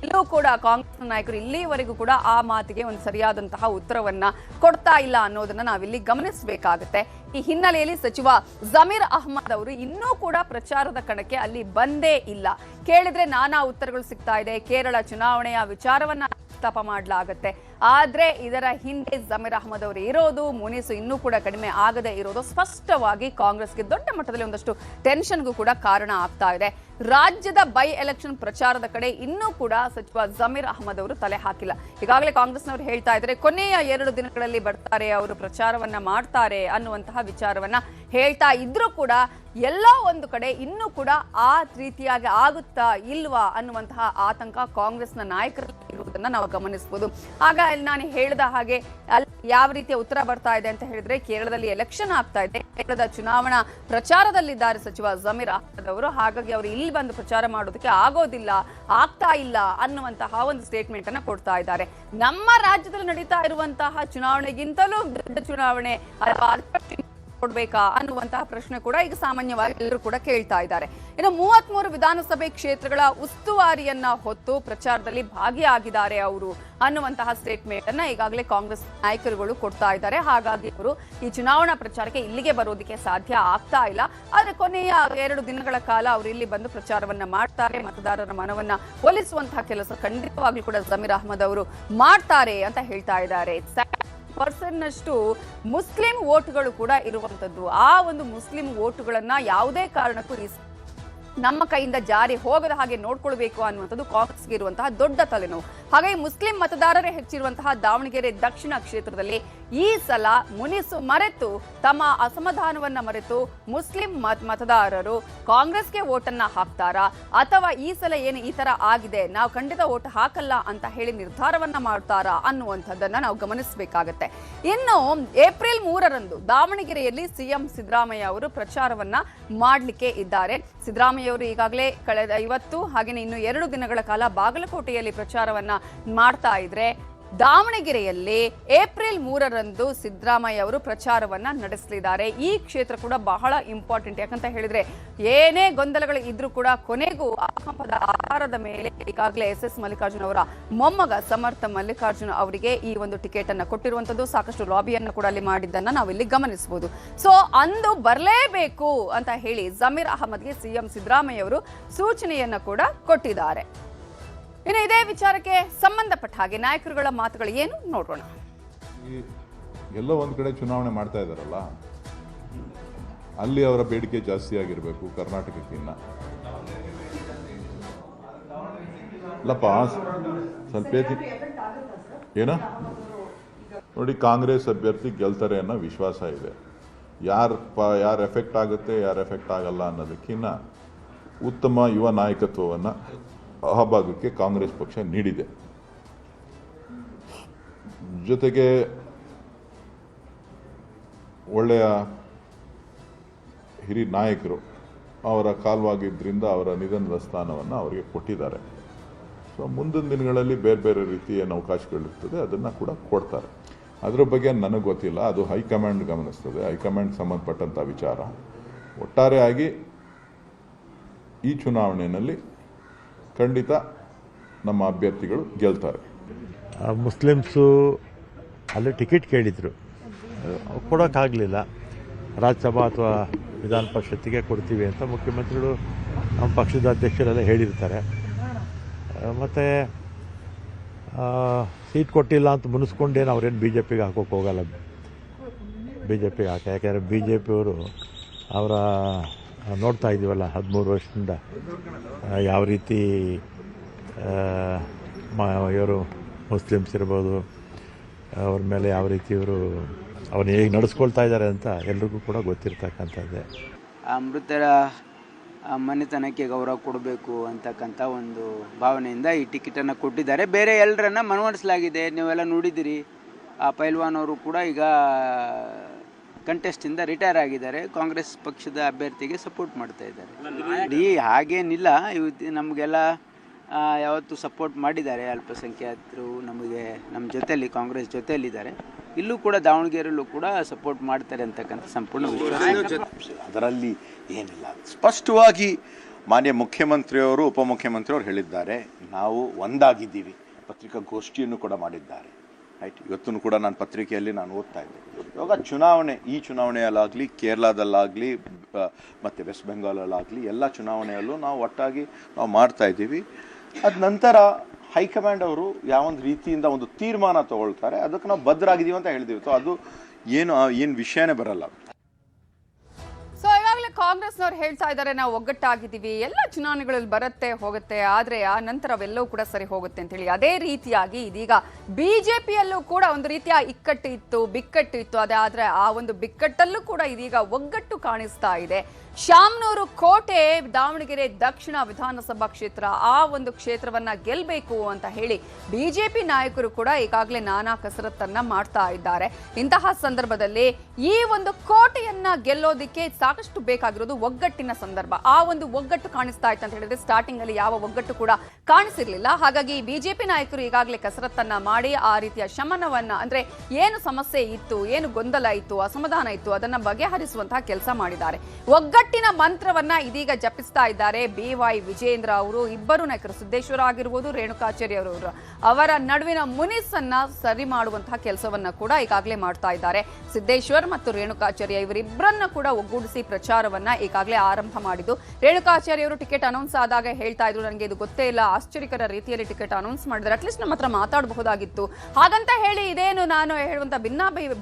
ಎಲ್ಲೂ ಕೂಡ ಕಾಂಗ್ರೆಸ್ ನಾಯಕರು ಇಲ್ಲಿವರೆಗೂ ಕೂಡ ಆ ಮಾತಿಗೆ ಒಂದು ಸರಿಯಾದಂತಹ ಉತ್ತರವನ್ನ ಕೊಡ್ತಾ ಇಲ್ಲ ಅನ್ನೋದನ್ನ ನಾವಿಲ್ಲಿ ಗಮನಿಸಬೇಕಾಗುತ್ತೆ. ಈ ಹಿನ್ನೆಲೆಯಲ್ಲಿ ಸಚಿವ ಜಮೀರ್ ಅಹಮದ್ ಅವರು ಇನ್ನೂ ಕೂಡ ಪ್ರಚಾರದ ಕಣಕ್ಕೆ ಅಲ್ಲಿ ಬಂದೇ ಇಲ್ಲ. ಕೇಳಿದ್ರೆ ನಾನಾ ಉತ್ತರಗಳು ಸಿಗ್ತಾ ಇದೆ. ಕೇರಳ ಚುನಾವಣೆಯ ವಿಚಾರವನ್ನ ಪ್ರಸ್ತಾಪ ಮಾಡಲಾಗುತ್ತೆ. ಆದ್ರೆ ಇದರ ಹಿಂದೆ ಜಮೀರ್ ಅಹಮದ್ ಅವರು ಇರೋದು, ಮುನಿಸು ಇನ್ನೂ ಕೂಡ ಕಡಿಮೆ ಆಗದೆ ಇರೋದು ಸ್ಪಷ್ಟವಾಗಿ ಕಾಂಗ್ರೆಸ್ಗೆ ದೊಡ್ಡ ಮಟ್ಟದಲ್ಲಿ ಒಂದಷ್ಟು ಟೆನ್ಷನ್ಗೂ ಕೂಡ ಕಾರಣ ಆಗ್ತಾ ಇದೆ. ರಾಜ್ಯದ ಬೈ ಎಲೆಕ್ಷನ್ ಪ್ರಚಾರದ ಕಡೆ ಇನ್ನೂ ಕೂಡ ಸಚಿವ ಜಮೀರ್ ಅಹಮದ್ ಅವರು ತಲೆ ಹಾಕಿಲ್ಲ. ಈಗಾಗಲೇ ಕಾಂಗ್ರೆಸ್ನವರು ಹೇಳ್ತಾ ಇದ್ದಾರೆ, ಕೊನೆಯ 2 ದಿನಗಳಲ್ಲಿ ಬರ್ತಾರೆ, ಅವರು ಪ್ರಚಾರವನ್ನ ಮಾಡ್ತಾರೆ ಅನ್ನುವಂತಹ ವಿಚಾರವನ್ನ ಹೇಳ್ತಾ ಇದ್ರೂ ಕೂಡ ಎಲ್ಲೋ ಒಂದು ಕಡೆ ಇನ್ನೂ ಕೂಡ ಆ ರೀತಿಯಾಗಿ ಆಗುತ್ತಾ ಇಲ್ವಾ ಅನ್ನುವಂತಹ ಆತಂಕ ಕಾಂಗ್ರೆಸ್ನ ನಾಯಕರಲ್ಲಿ ಇರುವುದನ್ನ ನಾವು ಗಮನಿಸಬಹುದು. ಆಗ ನಾನು ಹೇಳಿದ ಹಾಗೆ ಅಲ್ಲಿ ಯಾವ ರೀತಿಯ ಉತ್ತರ ಬರ್ತಾ ಇದೆ ಅಂತ ಹೇಳಿದ್ರೆ, ಕೇರಳದಲ್ಲಿ ಎಲೆಕ್ಷನ್ ಆಗ್ತಾ ಇದೆ, ಕೇರಳದ ಚುನಾವಣಾ ಪ್ರಚಾರದಲ್ಲಿದ್ದಾರೆ ಸಚಿವ ಜಮೀರ್ ಅಹಮದ್ ಅವರು. ಹಾಗಾಗಿ ಅವರು ಇಲ್ಲಿ ಬಂದು ಪ್ರಚಾರ ಮಾಡೋದಕ್ಕೆ ಆಗೋದಿಲ್ಲ, ಆಗ್ತಾ ಇಲ್ಲ ಅನ್ನುವಂತಹ ಒಂದು ಸ್ಟೇಟ್ಮೆಂಟ್ ಅನ್ನ ಕೊಡ್ತಾ ಇದ್ದಾರೆ. ನಮ್ಮ ರಾಜ್ಯದಲ್ಲಿ ನಡೀತಾ ಇರುವಂತಹ ಚುನಾವಣೆಗಿಂತಲೂ ದೊಡ್ಡ ಚುನಾವಣೆ ಕೊಡ್ಬೇಕಾ ಅನ್ನುವಂತಹ ಪ್ರಶ್ನೆ ಕೂಡ ಈಗ ಸಾಮಾನ್ಯವಾಗಿ ಎಲ್ಲರೂ ಕೂಡ ಕೇಳ್ತಾ ಇದ್ದಾರೆ. ಇನ್ನು 33 ವಿಧಾನಸಭೆ ಕ್ಷೇತ್ರಗಳ ಉಸ್ತುವಾರಿಯನ್ನ ಹೊತ್ತು ಪ್ರಚಾರದಲ್ಲಿ ಭಾಗಿಯಾಗಿದ್ದಾರೆ ಅವರು ಅನ್ನುವಂತಹ ಸ್ಟೇಟ್ಮೆಂಟ್ ಅನ್ನ ಈಗಾಗಲೇ ಕಾಂಗ್ರೆಸ್ ನಾಯಕರುಗಳು ಕೊಡ್ತಾ ಇದ್ದಾರೆ. ಹಾಗಾಗಿ ಅವರು ಈ ಚುನಾವಣಾ ಪ್ರಚಾರಕ್ಕೆ ಇಲ್ಲಿಗೆ ಬರೋದಕ್ಕೆ ಸಾಧ್ಯ ಆಗ್ತಾ ಇಲ್ಲ. ಆದ್ರೆ ಕೊನೆಯ 2 ದಿನಗಳ ಕಾಲ ಅವರು ಇಲ್ಲಿ ಬಂದು ಪ್ರಚಾರವನ್ನ ಮಾಡ್ತಾರೆ. ಮತದಾರರ ಮನವನ್ನ ಒಲಿಸುವಂತಹ ಕೆಲಸ ಖಂಡಿತವಾಗ್ಲೂ ಕೂಡ ಜಮೀರ್ ಅಹಮದ್ ಅವರು ಮಾಡ್ತಾರೆ ಅಂತ ಹೇಳ್ತಾ ಇದ್ದಾರೆ. ಪರ್ಸೆಂಟ್ನಷ್ಟು ಮುಸ್ಲಿಂ ವೋಟ್ಗಳು ಕೂಡ ಇರುವಂತದ್ದು. ಆ ಒಂದು ಮುಸ್ಲಿಂ ವೋಟುಗಳನ್ನ ಯಾವುದೇ ಕಾರಣಕ್ಕೂ ನಮ್ಮ ಕೈಯಿಂದ ಜಾರಿ ಹೋಗದ ಹಾಗೆ ನೋಡ್ಕೊಳ್ಬೇಕು ಅನ್ನುವಂಥದ್ದು ಕಾಂಗ್ರೆಸ್ಗೆ ಇರುವಂತಹ ದೊಡ್ಡ ತಲೆನೋವು. ಹಾಗಾಗಿ ಮುಸ್ಲಿಂ ಮತದಾರರೇ ಹೆಚ್ಚಿರುವಂತಹ ದಾವಣಗೆರೆ ದಕ್ಷಿಣ ಕ್ಷೇತ್ರದಲ್ಲಿ ಈ ಸಲ ಮುನಿಸು ಮರೆತು ತಮ್ಮ ಅಸಮಾಧಾನವನ್ನ ಮರೆತು ಮುಸ್ಲಿಂ ಮತದಾರರು ಕಾಂಗ್ರೆಸ್ಗೆ ವೋಟನ್ನ ಹಾಕ್ತಾರಾ ಅಥವಾ ಈ ಸಲ ಏನು ಈ ತರ ಆಗಿದೆ ನಾವು ಖಂಡಿತ ವೋಟ್ ಹಾಕಲ್ಲ ಅಂತ ಹೇಳಿ ನಿರ್ಧಾರವನ್ನ ಮಾಡ್ತಾರಾ ಅನ್ನುವಂಥದ್ದನ್ನ ನಾವು ಗಮನಿಸಬೇಕಾಗತ್ತೆ. ಇನ್ನು ಏಪ್ರಿಲ್ 3ರಂದು ದಾವಣಗೆರೆಯಲ್ಲಿ ಸಿಎಂ ಸಿದ್ದರಾಮಯ್ಯ ಅವರು ಪ್ರಚಾರವನ್ನ ಮಾಡಲಿಕ್ಕೆ ಇದ್ದಾರೆ. ಸಿದ್ದರಾಮಯ್ಯ ಅವರು ಈಗಾಗಲೇ ಕಳೆದ ಇವತ್ತು ಹಾಗೆಯೇ ಇನ್ನು 2 ದಿನಗಳ ಕಾಲ ಬಾಗಲಕೋಟೆಯಲ್ಲಿ ಪ್ರಚಾರವನ್ನ ಮಾಡ್ತಾ ಇದ್ರೆ, ದಾವಣಗೆರೆಯಲ್ಲಿ ಏಪ್ರಿಲ್ 3ರಂದು ಸಿದ್ದರಾಮಯ್ಯ ಅವರು ಪ್ರಚಾರವನ್ನ ನಡೆಸಲಿದ್ದಾರೆ. ಈ ಕ್ಷೇತ್ರ ಕೂಡ ಬಹಳ ಇಂಪಾರ್ಟೆಂಟ್. ಯಾಕಂತ ಹೇಳಿದ್ರೆ ಏನೇ ಗೊಂದಲಗಳು ಇದ್ರೂ ಕೂಡ ಕೊನೆಗೂ ಅಹಮದ ಆಧಾರದ ಮೇಲೆ ಈಗಾಗಲೇ ಎಸ್ ಮಲ್ಲಿಕಾರ್ಜುನ ಅವರ ಮೊಮ್ಮಗ ಸಮರ್ಥ ಮಲ್ಲಿಕಾರ್ಜುನ ಅವರಿಗೆ ಈ ಒಂದು ಟಿಕೆಟ್ ಅನ್ನ ಕೊಟ್ಟಿರುವಂತದ್ದು, ಸಾಕಷ್ಟು ಲಾಬಿಯನ್ನು ಕೂಡ ಅಲ್ಲಿ ಮಾಡಿದ್ದನ್ನ ನಾವಿಲ್ಲಿ ಗಮನಿಸಬಹುದು. ಸೊ ಅಂದು ಬರಲೇಬೇಕು ಅಂತ ಹೇಳಿ ಜಮೀರ್ ಅಹಮದ್ಗೆ ಸಿಎಂ ಸಿದ್ದರಾಮಯ್ಯ ಅವರು ಸೂಚನೆಯನ್ನ ಕೂಡ ಕೊಟ್ಟಿದ್ದಾರೆ. ಇನ್ನು ಇದೇ ವಿಚಾರಕ್ಕೆ ಸಂಬಂಧಪಟ್ಟ ಹಾಗೆ ನಾಯಕರುಗಳ ಮಾತುಗಳು ಏನು ನೋಡೋಣ. ಎಲ್ಲೋ ಒಂದು ಕಡೆ ಚುನಾವಣೆ ಮಾಡ್ತಾ ಇದ್ದಾರಲ್ಲ, ಅಲ್ಲಿ ಅವರ ಬೇಡಿಕೆ ಜಾಸ್ತಿ ಆಗಿರಬೇಕು ಕರ್ನಾಟಕಕ್ಕಿನ್ನ. ಅಲ್ಲಪ್ಪ ಸ್ವಲ್ಪ ಏನೋ ನೋಡಿ, ಕಾಂಗ್ರೆಸ್ ಅಭ್ಯರ್ಥಿ ಗೆಲ್ತಾರೆ ಅನ್ನೋ ವಿಶ್ವಾಸ ಇದೆ. ಯಾರು ಎಫೆಕ್ಟ್ ಆಗುತ್ತೆ ಯಾರು ಎಫೆಕ್ಟ್ ಆಗಲ್ಲ ಅನ್ನೋದಕ್ಕಿಂತ ಉತ್ತಮ ಯುವ ನಾಯಕತ್ವವನ್ನು ಆ ಭಾಗಕ್ಕೆ ಕಾಂಗ್ರೆಸ್ ಪಕ್ಷ ನೀಡಿದೆ. ಜೊತೆಗೆ ಒಳ್ಳೆಯ ಹಿರಿಯ ನಾಯಕರು ಅವರ ಕಾಲವಾಗಿದ್ದರಿಂದ ಅವರ ನಿಧನದ ಸ್ಥಾನವನ್ನು ಅವರಿಗೆ ಕೊಟ್ಟಿದ್ದಾರೆ. ಸೊ ಮುಂದಿನ ದಿನಗಳಲ್ಲಿ ಬೇರೆ ಬೇರೆ ರೀತಿ ಏನು ಅವಕಾಶಗಳಿರ್ತದೆ ಅದನ್ನು ಕೂಡ ಕೊಡ್ತಾರೆ. ಅದರ ಬಗ್ಗೆ ನನಗೆ ಗೊತ್ತಿಲ್ಲ, ಅದು ಹೈಕಮಾಂಡ್ ಗಮನಿಸ್ತದೆ, ಹೈಕಮಾಂಡ್ ಸಂಬಂಧಪಟ್ಟಂಥ ವಿಚಾರ. ಒಟ್ಟಾರೆಯಾಗಿ ಈ ಚುನಾವಣೆಯಲ್ಲಿ ಖಂಡಿತ ನಮ್ಮ ಅಭ್ಯರ್ಥಿಗಳು ಗೆಲ್ತಾರೆ. ಮುಸ್ಲಿಮ್ಸು ಅಲ್ಲಿ ಟಿಕೆಟ್ ಕೇಳಿದರು, ಕೊಡೋಕ್ಕಾಗಲಿಲ್ಲ. ರಾಜ್ಯಸಭಾ ಅಥವಾ ವಿಧಾನ ಪರಿಷತ್ತಿಗೆ ಕೊಡ್ತೀವಿ ಅಂತ ಮುಖ್ಯಮಂತ್ರಿಗಳು ನಮ್ಮ ಪಕ್ಷದ ಅಧ್ಯಕ್ಷರೆಲ್ಲ ಹೇಳಿರ್ತಾರೆ. ಮತ್ತು ಸೀಟ್ ಕೊಟ್ಟಿಲ್ಲ ಅಂತ ಮುನಿಸ್ಕೊಂಡೇನು ಅವ್ರೇನು ಬಿ ಜೆ ಪಿಗೆ ಹಾಕೋಕೆ ಹೋಗಲ್ಲ. ಬಿ ಜೆ ಪಿಗೆ ಯಾಕೆಂದರೆ ಬಿ ಜೆ ಪಿಯವರು ಅವರ ನೋಡ್ತಾ ಇದ್ದೀವಲ್ಲ 13 ವರ್ಷದಿಂದ ಯಾವ ರೀತಿ ಇವರು ಮುಸ್ಲಿಮ್ಸ್ ಇರ್ಬೋದು ಅವ್ರ ಮೇಲೆ ಯಾವ ರೀತಿ ಇವರು ಅವನ್ನ ಹೇಗೆ ನಡೆಸ್ಕೊಳ್ತಾ ಇದ್ದಾರೆ ಅಂತ ಎಲ್ರಿಗೂ ಕೂಡ ಗೊತ್ತಿರ್ತಕ್ಕಂಥದ್ದೇ. ಆ ಮೃತರ ಮನೆತನಕ್ಕೆ ಗೌರವ ಕೊಡಬೇಕು ಅಂತಕ್ಕಂಥ ಒಂದು ಭಾವನೆಯಿಂದ ಈ ಟಿಕೆಟನ್ನು ಕೊಟ್ಟಿದ್ದಾರೆ. ಬೇರೆ ಎಲ್ಲರನ್ನ ಮನವೊಲಿಸಲಾಗಿದೆ. ನೀವೆಲ್ಲ ನೋಡಿದ್ದೀರಿ, ಆ ಪೈಲ್ವಾನ್ ಅವರು ಕೂಡ ಈಗ ಕಂಟೆಸ್ಟಿಂದ ರಿಟೈರ್ ಆಗಿದ್ದಾರೆ. ಕಾಂಗ್ರೆಸ್ ಪಕ್ಷದ ಅಭ್ಯರ್ಥಿಗೆ ಸಪೋರ್ಟ್ ಮಾಡ್ತಾ ಇದ್ದಾರೆ. ಹಾಗೇನಿಲ್ಲ, ಇವತ್ತು ನಮಗೆಲ್ಲ ಯಾವತ್ತು ಸಪೋರ್ಟ್ ಮಾಡಿದ್ದಾರೆ ಅಲ್ಪಸಂಖ್ಯಾತರು. ನಮ್ಮ ಜೊತೆಯಲ್ಲಿ ಕಾಂಗ್ರೆಸ್ ಜೊತೆಯಲ್ಲಿದ್ದಾರೆ. ಇಲ್ಲೂ ಕೂಡ ದಾವಣಗೆರೆಯಲ್ಲೂ ಕೂಡ ಸಪೋರ್ಟ್ ಮಾಡ್ತಾರೆ ಅಂತಕ್ಕಂಥ ಸಂಪೂರ್ಣ ವಿಶ್ವಾಸ. ಅದರಲ್ಲಿ ಏನಿಲ್ಲ, ಸ್ಪಷ್ಟವಾಗಿ ಮಾನ್ಯ ಮುಖ್ಯಮಂತ್ರಿಯವರು ಉಪಮುಖ್ಯಮಂತ್ರಿಯವರು ಹೇಳಿದ್ದಾರೆ, ನಾವು ಒಂದಾಗಿದ್ದೀವಿ. ಪತ್ರಿಕಾಗೋಷ್ಠಿಯನ್ನು ಕೂಡ ಮಾಡಿದ್ದಾರೆ. ರೈಟ್, ಇವತ್ತೂ ಕೂಡ ನಾನು ಪತ್ರಿಕೆಯಲ್ಲಿ ನಾನು ಓದ್ತಾ ಇದ್ದೆ. ಇವಾಗ ಈ ಚುನಾವಣೆಯಲ್ಲಾಗಲಿ, ಕೇರಳದಲ್ಲಾಗಲಿ ಮತ್ತು ವೆಸ್ಟ್ ಬೆಂಗಾಲಲ್ಲಾಗಲಿ ಎಲ್ಲ ಚುನಾವಣೆಯಲ್ಲೂ ನಾವು ಒಟ್ಟಾಗಿ ನಾವು ಮಾಡ್ತಾ ಇದ್ದೀವಿ. ಅದ ನಂತರ ಹೈಕಮಾಂಡ್ ಅವರು ಯಾವೊಂದು ರೀತಿಯಿಂದ ಒಂದು ತೀರ್ಮಾನ ತಗೊಳ್ತಾರೆ, ಅದಕ್ಕೆ ನಾವು ಬದ್ಧರಾಗಿದ್ದೀವಿ ಅಂತ ಹೇಳಿದ್ದೀವಿ. ಸೊ ಅದು ಏನು ವಿಷಯನೇ ಬರಲ್ಲ. ಸೊ ಈಗಾಗಲೇ ಕಾಂಗ್ರೆಸ್ನವ್ರು ಹೇಳ್ತಾ ಇದ್ದಾರೆ, ನಾವು ಒಗ್ಗಟ್ಟಾಗಿದ್ದೀವಿ, ಎಲ್ಲ ಚುನಾವಣೆಗಳಲ್ಲಿ ಬರುತ್ತೆ ಹೋಗುತ್ತೆ, ಆದರೆ ಆ ನಂತರ ಅವೆಲ್ಲವೂ ಕೂಡ ಸರಿ ಹೋಗುತ್ತೆ ಅಂತ ಹೇಳಿ. ಅದೇ ರೀತಿಯಾಗಿ ಇದೀಗ ಬಿಜೆಪಿಯಲ್ಲೂ ಕೂಡ ಒಂದು ರೀತಿಯ ಇಕ್ಕಟ್ಟು ಇತ್ತು, ಬಿಕ್ಕಟ್ಟು ಇತ್ತು. ಆದರೆ ಆ ಒಂದು ಬಿಕ್ಕಟ್ಟಲ್ಲೂ ಕೂಡ ಇದೀಗ ಒಗ್ಗಟ್ಟು ಕಾಣಿಸ್ತಾ ಇದೆ. ಶಾಮನೂರು ಕೋಟೆ ದಾವಣಗೆರೆ ದಕ್ಷಿಣ ವಿಧಾನಸಭಾ ಕ್ಷೇತ್ರ, ಆ ಒಂದು ಕ್ಷೇತ್ರವನ್ನ ಗೆಲ್ಲಬೇಕು ಅಂತ ಹೇಳಿ ಬಿಜೆಪಿ ನಾಯಕರು ಕೂಡ ಈಗಾಗಲೇ ನಾನಾ ಕಸರತ್ತನ್ನ ಮಾಡ್ತಾ ಇದ್ದಾರೆ. ಇಂತಹ ಸಂದರ್ಭದಲ್ಲಿ ಈ ಒಂದು ಕೋಟೆಯನ್ನ ಗೆಲ್ಲೋದಿಕ್ಕೆ ಸಾಕಷ್ಟು ಬೇಕಾಗಿರೋದು ಒಗ್ಗಟ್ಟಿನ ಸಂದರ್ಭ. ಆ ಒಂದು ಒಗ್ಗಟ್ಟು ಕಾಣಿಸ್ತಾ ಇತ್ತು ಅಂತ ಹೇಳಿದ್ರೆ ಸ್ಟಾರ್ಟಿಂಗ್ ಅಲ್ಲಿ ಯಾವ ಒಗ್ಗಟ್ಟು ಕೂಡ ಕಾಣಿಸಿರ್ಲಿಲ್ಲ. ಹಾಗಾಗಿ ಬಿಜೆಪಿ ನಾಯಕರು ಈಗಾಗಲೇ ಕಸರತ್ತನ್ನ ಮಾಡಿ ಆ ರೀತಿಯ ಶಮನವನ್ನ, ಅಂದ್ರೆ ಏನು ಸಮಸ್ಯೆ ಇತ್ತು, ಏನು ಗೊಂದಲ ಇತ್ತು, ಅಸಮಾಧಾನ ಇತ್ತು, ಅದನ್ನ ಬಗೆಹರಿಸುವಂತಹ ಕೆಲಸ ಮಾಡಿದ್ದಾರೆ. ಒಗ್ಗಟ್ಟಿನ ಮಂತ್ರವನ್ನ ಇದೀಗ ಜಪಿಸ್ತಾ ಇದ್ದಾರೆ BY ವಿಜೇಂದ್ರ ಅವರು. ಇಬ್ಬರು ನಾಯಕರು, ಸಿದ್ದೇಶ್ವರ ಆಗಿರ್ಬೋದು, ರೇಣುಕಾಚಾರ್ಯ ಅವರು, ಅವರ ನಡುವಿನ ಮುನಿಸನ್ನ ಸರಿ ಮಾಡುವಂತಹ ಕೆಲಸವನ್ನ ಕೂಡ ಈಗಾಗಲೇ ಮಾಡ್ತಾ ಇದ್ದಾರೆ. ಸಿದ್ದೇಶ್ವರ್ ಮತ್ತು ರೇಣುಕಾಚಾರ್ಯ ಇವರಿಬ್ಬರನ್ನ ಕೂಡ ಒಗ್ಗೂಡಿಸಿ ಪ್ರಚಾರವನ್ನ ಈಗಾಗಲೇ ಆರಂಭ ಮಾಡಿದ್ದು. ರೇಣುಕಾಚಾರ್ಯ ಅವರು ಟಿಕೆಟ್ ಅನೌನ್ಸ್ ಆದಾಗ ಹೇಳ್ತಾ ಇದ್ರು, ನನಗೆ ಇದು ಗೊತ್ತೇ ಇಲ್ಲ, ಆಶ್ಚರ್ಯಕರ ರೀತಿಯಲ್ಲಿ ಟಿಕೆಟ್ ಅನೌನ್ಸ್ ಮಾಡಿದ್ರೆ ಅಟ್ಲೀಸ್ಟ್ ನಮ್ಮ ಹತ್ರ ಮಾತಾಡಬಹುದಾಗಿತ್ತು. ಹಾಗಂತ ಹೇಳಿ ಇದೇನು ನಾನು ಹೇಳುವಂತ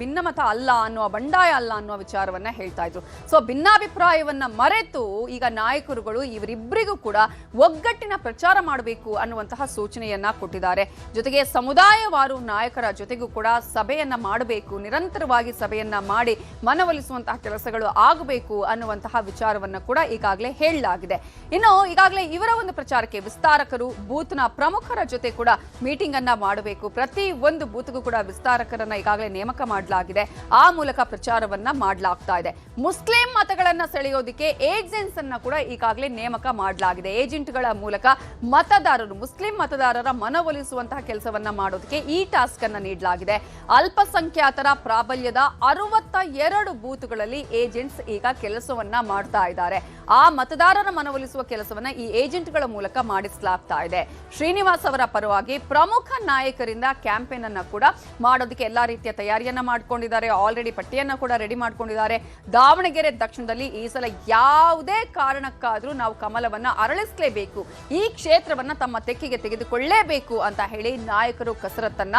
ಭಿನ್ನಮತ ಅಲ್ಲ ಅನ್ನುವ, ಬಂಡಾಯ ಅಲ್ಲ ಅನ್ನುವ ವಿಚಾರವನ್ನ ಹೇಳ್ತಾ ಇದ್ರು. ಸೊ ಭಿನ್ನಾಭಿಪ್ರಾಯವನ್ನ ವಿಚಾರವನ್ನ ಮರೆತು ಈಗ ನಾಯಕರುಗಳು ಇವರಿಬ್ಬರಿಗೂ ಕೂಡ ಒಗ್ಗಟ್ಟಿನ ಪ್ರಚಾರ ಮಾಡಬೇಕು ಅನ್ನುವಂತಹ ಸೂಚನೆಯನ್ನ ಕೊಟ್ಟಿದ್ದಾರೆ. ಜೊತೆಗೆ ಸಮುದಾಯವಾರು ನಾಯಕರ ಜೊತೆಗೂ ಕೂಡ ಸಭೆಯನ್ನ ಮಾಡಬೇಕು, ನಿರಂತರವಾಗಿ ಸಭೆಯನ್ನ ಮಾಡಿ ಮನವೊಲಿಸುವಂತಹ ಕೆಲಸಗಳು ಆಗಬೇಕು ಅನ್ನುವಂತಹ ವಿಚಾರವನ್ನ ಕೂಡ ಈಗಾಗಲೇ ಹೇಳಲಾಗಿದೆ. ಇನ್ನು ಈಗಾಗಲೇ ಇವರ ಒಂದು ಪ್ರಚಾರಕ್ಕೆ ವಿಸ್ತಾರಕರು ಬೂತ್ನ ಪ್ರಮುಖರ ಜೊತೆ ಕೂಡ ಮೀಟಿಂಗ್ ಅನ್ನ ಮಾಡಬೇಕು. ಪ್ರತಿ ಒಂದು ಬೂತ್ಗೂ ಕೂಡ ವಿಸ್ತಾರಕರನ್ನ ಈಗಾಗಲೇ ನೇಮಕ ಮಾಡಲಾಗಿದೆ. ಆ ಮೂಲಕ ಪ್ರಚಾರವನ್ನ ಮಾಡಲಾಗ್ತಾ ಇದೆ. ಮುಸ್ಲಿಂ ಮತಗಳನ್ನ ಸೆಳೆಯೋದಕ್ಕೆ ಏಜೆಂಟ್ಸ್ ಅನ್ನ ಕೂಡ ಈಗಾಗಲೇ ನೇಮಕ ಮಾಡಲಾಗಿದೆ. ಏಜೆಂಟ್ಗಳ ಮೂಲಕ ಮತದಾರರು, ಮುಸ್ಲಿಂ ಮತದಾರರ ಮನವೊಲಿಸುವಂತಹ ಕೆಲಸವನ್ನ ಮಾಡೋದಕ್ಕೆ ಈ ಟಾಸ್ಕ್ ಅನ್ನ ನೀಡಲಾಗಿದೆ. ಅಲ್ಪಸಂಖ್ಯಾತರ ಪ್ರಾಬಲ್ಯದ 62 ಬೂತ್ಗಳಲ್ಲಿ ಏಜೆಂಟ್ಸ್ ಈಗ ಕೆಲಸವನ್ನ ಮಾಡ್ತಾ ಇದ್ದಾರೆ. ಆ ಮತದಾರರ ಮನವೊಲಿಸುವ ಕೆಲಸವನ್ನ ಈ ಏಜೆಂಟ್ಗಳ ಮೂಲಕ ಮಾಡಿಸಲಾಗ್ತಾ ಇದೆ. ಶ್ರೀನಿವಾಸ್ ಅವರ ಪರವಾಗಿ ಪ್ರಮುಖ ನಾಯಕರಿಂದ ಕ್ಯಾಂಪೇನ್ ಅನ್ನ ಕೂಡ ಮಾಡೋದಕ್ಕೆ ಎಲ್ಲಾ ರೀತಿಯ ತಯಾರಿಯನ್ನ ಮಾಡ್ಕೊಂಡಿದ್ದಾರೆ. ಆಲ್ರೆಡಿ ಪಟ್ಟಿಯನ್ನ ಕೂಡ ರೆಡಿ ಮಾಡ್ಕೊಂಡಿದ್ದಾರೆ. ದಾವಣಗೆರೆ ದಕ್ಷಿಣದಲ್ಲಿ ಈ ಸಲ ಯಾವುದೇ ಕಾರಣಕ್ಕಾದ್ರೂ ನಾವು ಕಮಲವನ್ನ ಅರಳಿಸಲೇಬೇಕು, ಈ ಕ್ಷೇತ್ರವನ್ನ ತಮ್ಮ ತೆಕ್ಕೆಗೆ ತೆಗೆದುಕೊಳ್ಳಲೇಬೇಕು ಅಂತ ಹೇಳಿ ನಾಯಕರು ಕಸರತ್ತನ್ನ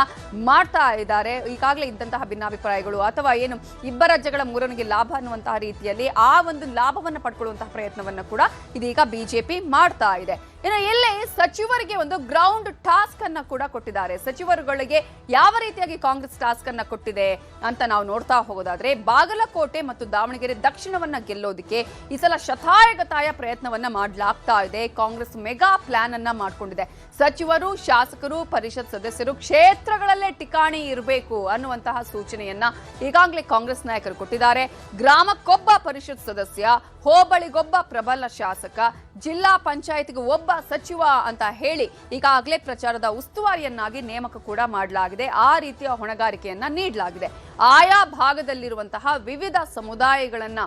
ಮಾಡ್ತಾ ಇದ್ದಾರೆ. ಈಗಾಗಲೇ ಇದ್ದಂತಹ ಭಿನ್ನಾಭಿಪ್ರಾಯಗಳು ಅಥವಾ ಏನು ಇಬ್ಬರ ರಾಜ್ಯಗಳ ಮೂರನಿಗೆ ಲಾಭ ಅನ್ನುವಂತಹ ರೀತಿಯಲ್ಲಿ ಆ ಒಂದು ಲಾಭವನ್ನ ಪಡ್ಕೊಳ್ಳುವಂತಹ ಪ್ರಯತ್ನವನ್ನ ಕೂಡ ಇದೀಗ ಬಿಜೆಪಿ ಮಾಡ್ತಾ ಇದೆ. ಇನ್ನು ಇಲ್ಲಿ ಸಚಿವರಿಗೆ ಒಂದು ಗ್ರೌಂಡ್ ಟಾಸ್ಕ್ ಅನ್ನ ಕೂಡ ಕೊಟ್ಟಿದ್ದಾರೆ. ಸಚಿವರುಗಳಿಗೆ ಯಾವ ರೀತಿಯಾಗಿ ಕಾಂಗ್ರೆಸ್ ಟಾಸ್ಕ್ ಅನ್ನ ಕೊಟ್ಟಿದೆ ಅಂತ ನಾವು ನೋಡ್ತಾ ಹೋಗೋದಾದ್ರೆ, ಬಾಗಲಕೋಟೆ ಮತ್ತು ದಾವಣಗೆರೆ ದಕ್ಷಿಣವನ್ನ ಗೆಲ್ಲೋದಕ್ಕೆ ಈ ಸಲ ಶತಾಯಗತಾಯ ಪ್ರಯತ್ನವನ್ನ ಮಾಡಲಾಗ್ತಾ ಇದೆ. ಕಾಂಗ್ರೆಸ್ ಮೆಗಾ ಪ್ಲಾನ್ ಅನ್ನ ಮಾಡ್ಕೊಂಡಿದೆ. ಸಚಿವರು, ಶಾಸಕರು, ಪರಿಷತ್ ಸದಸ್ಯರು ಕ್ಷೇತ್ರಗಳಲ್ಲೇ ಠಿಕಾಣಿ ಇರಬೇಕು ಅನ್ನುವಂತಹ ಸೂಚನೆಯನ್ನ ಈಗಾಗಲೇ ಕಾಂಗ್ರೆಸ್ ನಾಯಕರು ಕೊಟ್ಟಿದ್ದಾರೆ. ಗ್ರಾಮಕ್ಕೊಬ್ಬ ಪರಿಷತ್ ಸದಸ್ಯ, ಹೋಬಳಿಗೊಬ್ಬ ಪ್ರಬಲ ಶಾಸಕ, ಜಿಲ್ಲಾ ಪಂಚಾಯತ್ಗೆ ಒಬ್ಬ ಸಚಿವ ಅಂತ ಹೇಳಿ ಈಗಾಗಲೇ ಪ್ರಚಾರದ ಉಸ್ತುವಾರಿಯನ್ನಾಗಿ ನೇಮಕ ಕೂಡ ಮಾಡಲಾಗಿದೆ. ಆ ರೀತಿಯ ಹೊಣೆಗಾರಿಕೆಯನ್ನ ನೀಡಲಾಗಿದೆ. ಆಯಾ ಭಾಗದಲ್ಲಿರುವಂತಹ ವಿವಿಧ ಸಮುದಾಯಗಳನ್ನ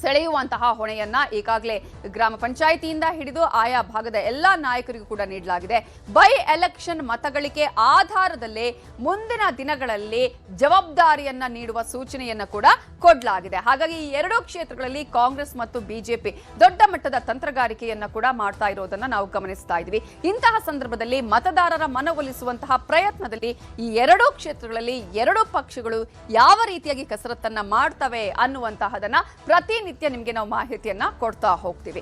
ಸೆಳೆಯುವಂತಹ ಹೊಣೆಯನ್ನ ಈಗಾಗಲೇ ಗ್ರಾಮ ಪಂಚಾಯಿತಿಯಿಂದ ಹಿಡಿದು ಆಯಾ ಭಾಗದ ಎಲ್ಲಾ ನಾಯಕರಿಗೂ ಕೂಡ ನೀಡಲಾಗಿದೆ. ಬೈ ಎಲೆಕ್ಷನ್ ಮತಗಳಿಕೆ ಆಧಾರದಲ್ಲೇ ಮುಂದಿನ ದಿನಗಳಲ್ಲಿ ಜವಾಬ್ದಾರಿಯನ್ನ ನೀಡುವ ಸೂಚನೆಯನ್ನ ಕೂಡ ಕೊಡಲಾಗಿದೆ. ಹಾಗಾಗಿ ಈ ಎರಡೂ ಕ್ಷೇತ್ರಗಳಲ್ಲಿ ಕಾಂಗ್ರೆಸ್ ಮತ್ತು ಬಿಜೆಪಿ ದೊಡ್ಡ ಮಟ್ಟದ ತಂತ್ರಗಾರಿಕೆಯನ್ನ ಕೂಡ ಮಾಡ್ತಾ ಇರೋದನ್ನ ನಾವು ಗಮನಿಸ್ತಾ ಇದ್ವಿ. ಇಂತಹ ಸಂದರ್ಭದಲ್ಲಿ ಮತದಾರರ ಮನವೊಲಿಸುವಂತಹ ಪ್ರಯತ್ನದಲ್ಲಿ ಈ ಎರಡೂ ಕ್ಷೇತ್ರಗಳಲ್ಲಿ ಎರಡೂ ಪಕ್ಷಗಳು ಯಾವ ರೀತಿಯಾಗಿ ಕಸರತ್ತನ್ನ ಮಾಡ್ತವೆ ಅನ್ನುವಂತಹದನ್ನ ಪ್ರತಿನಿತ್ಯ ನಿಮಗೆ ನಾವು ಮಾಹಿತಿಯನ್ನ ಕೊಡ್ತಾ ಹೋಗ್ತೀವಿ.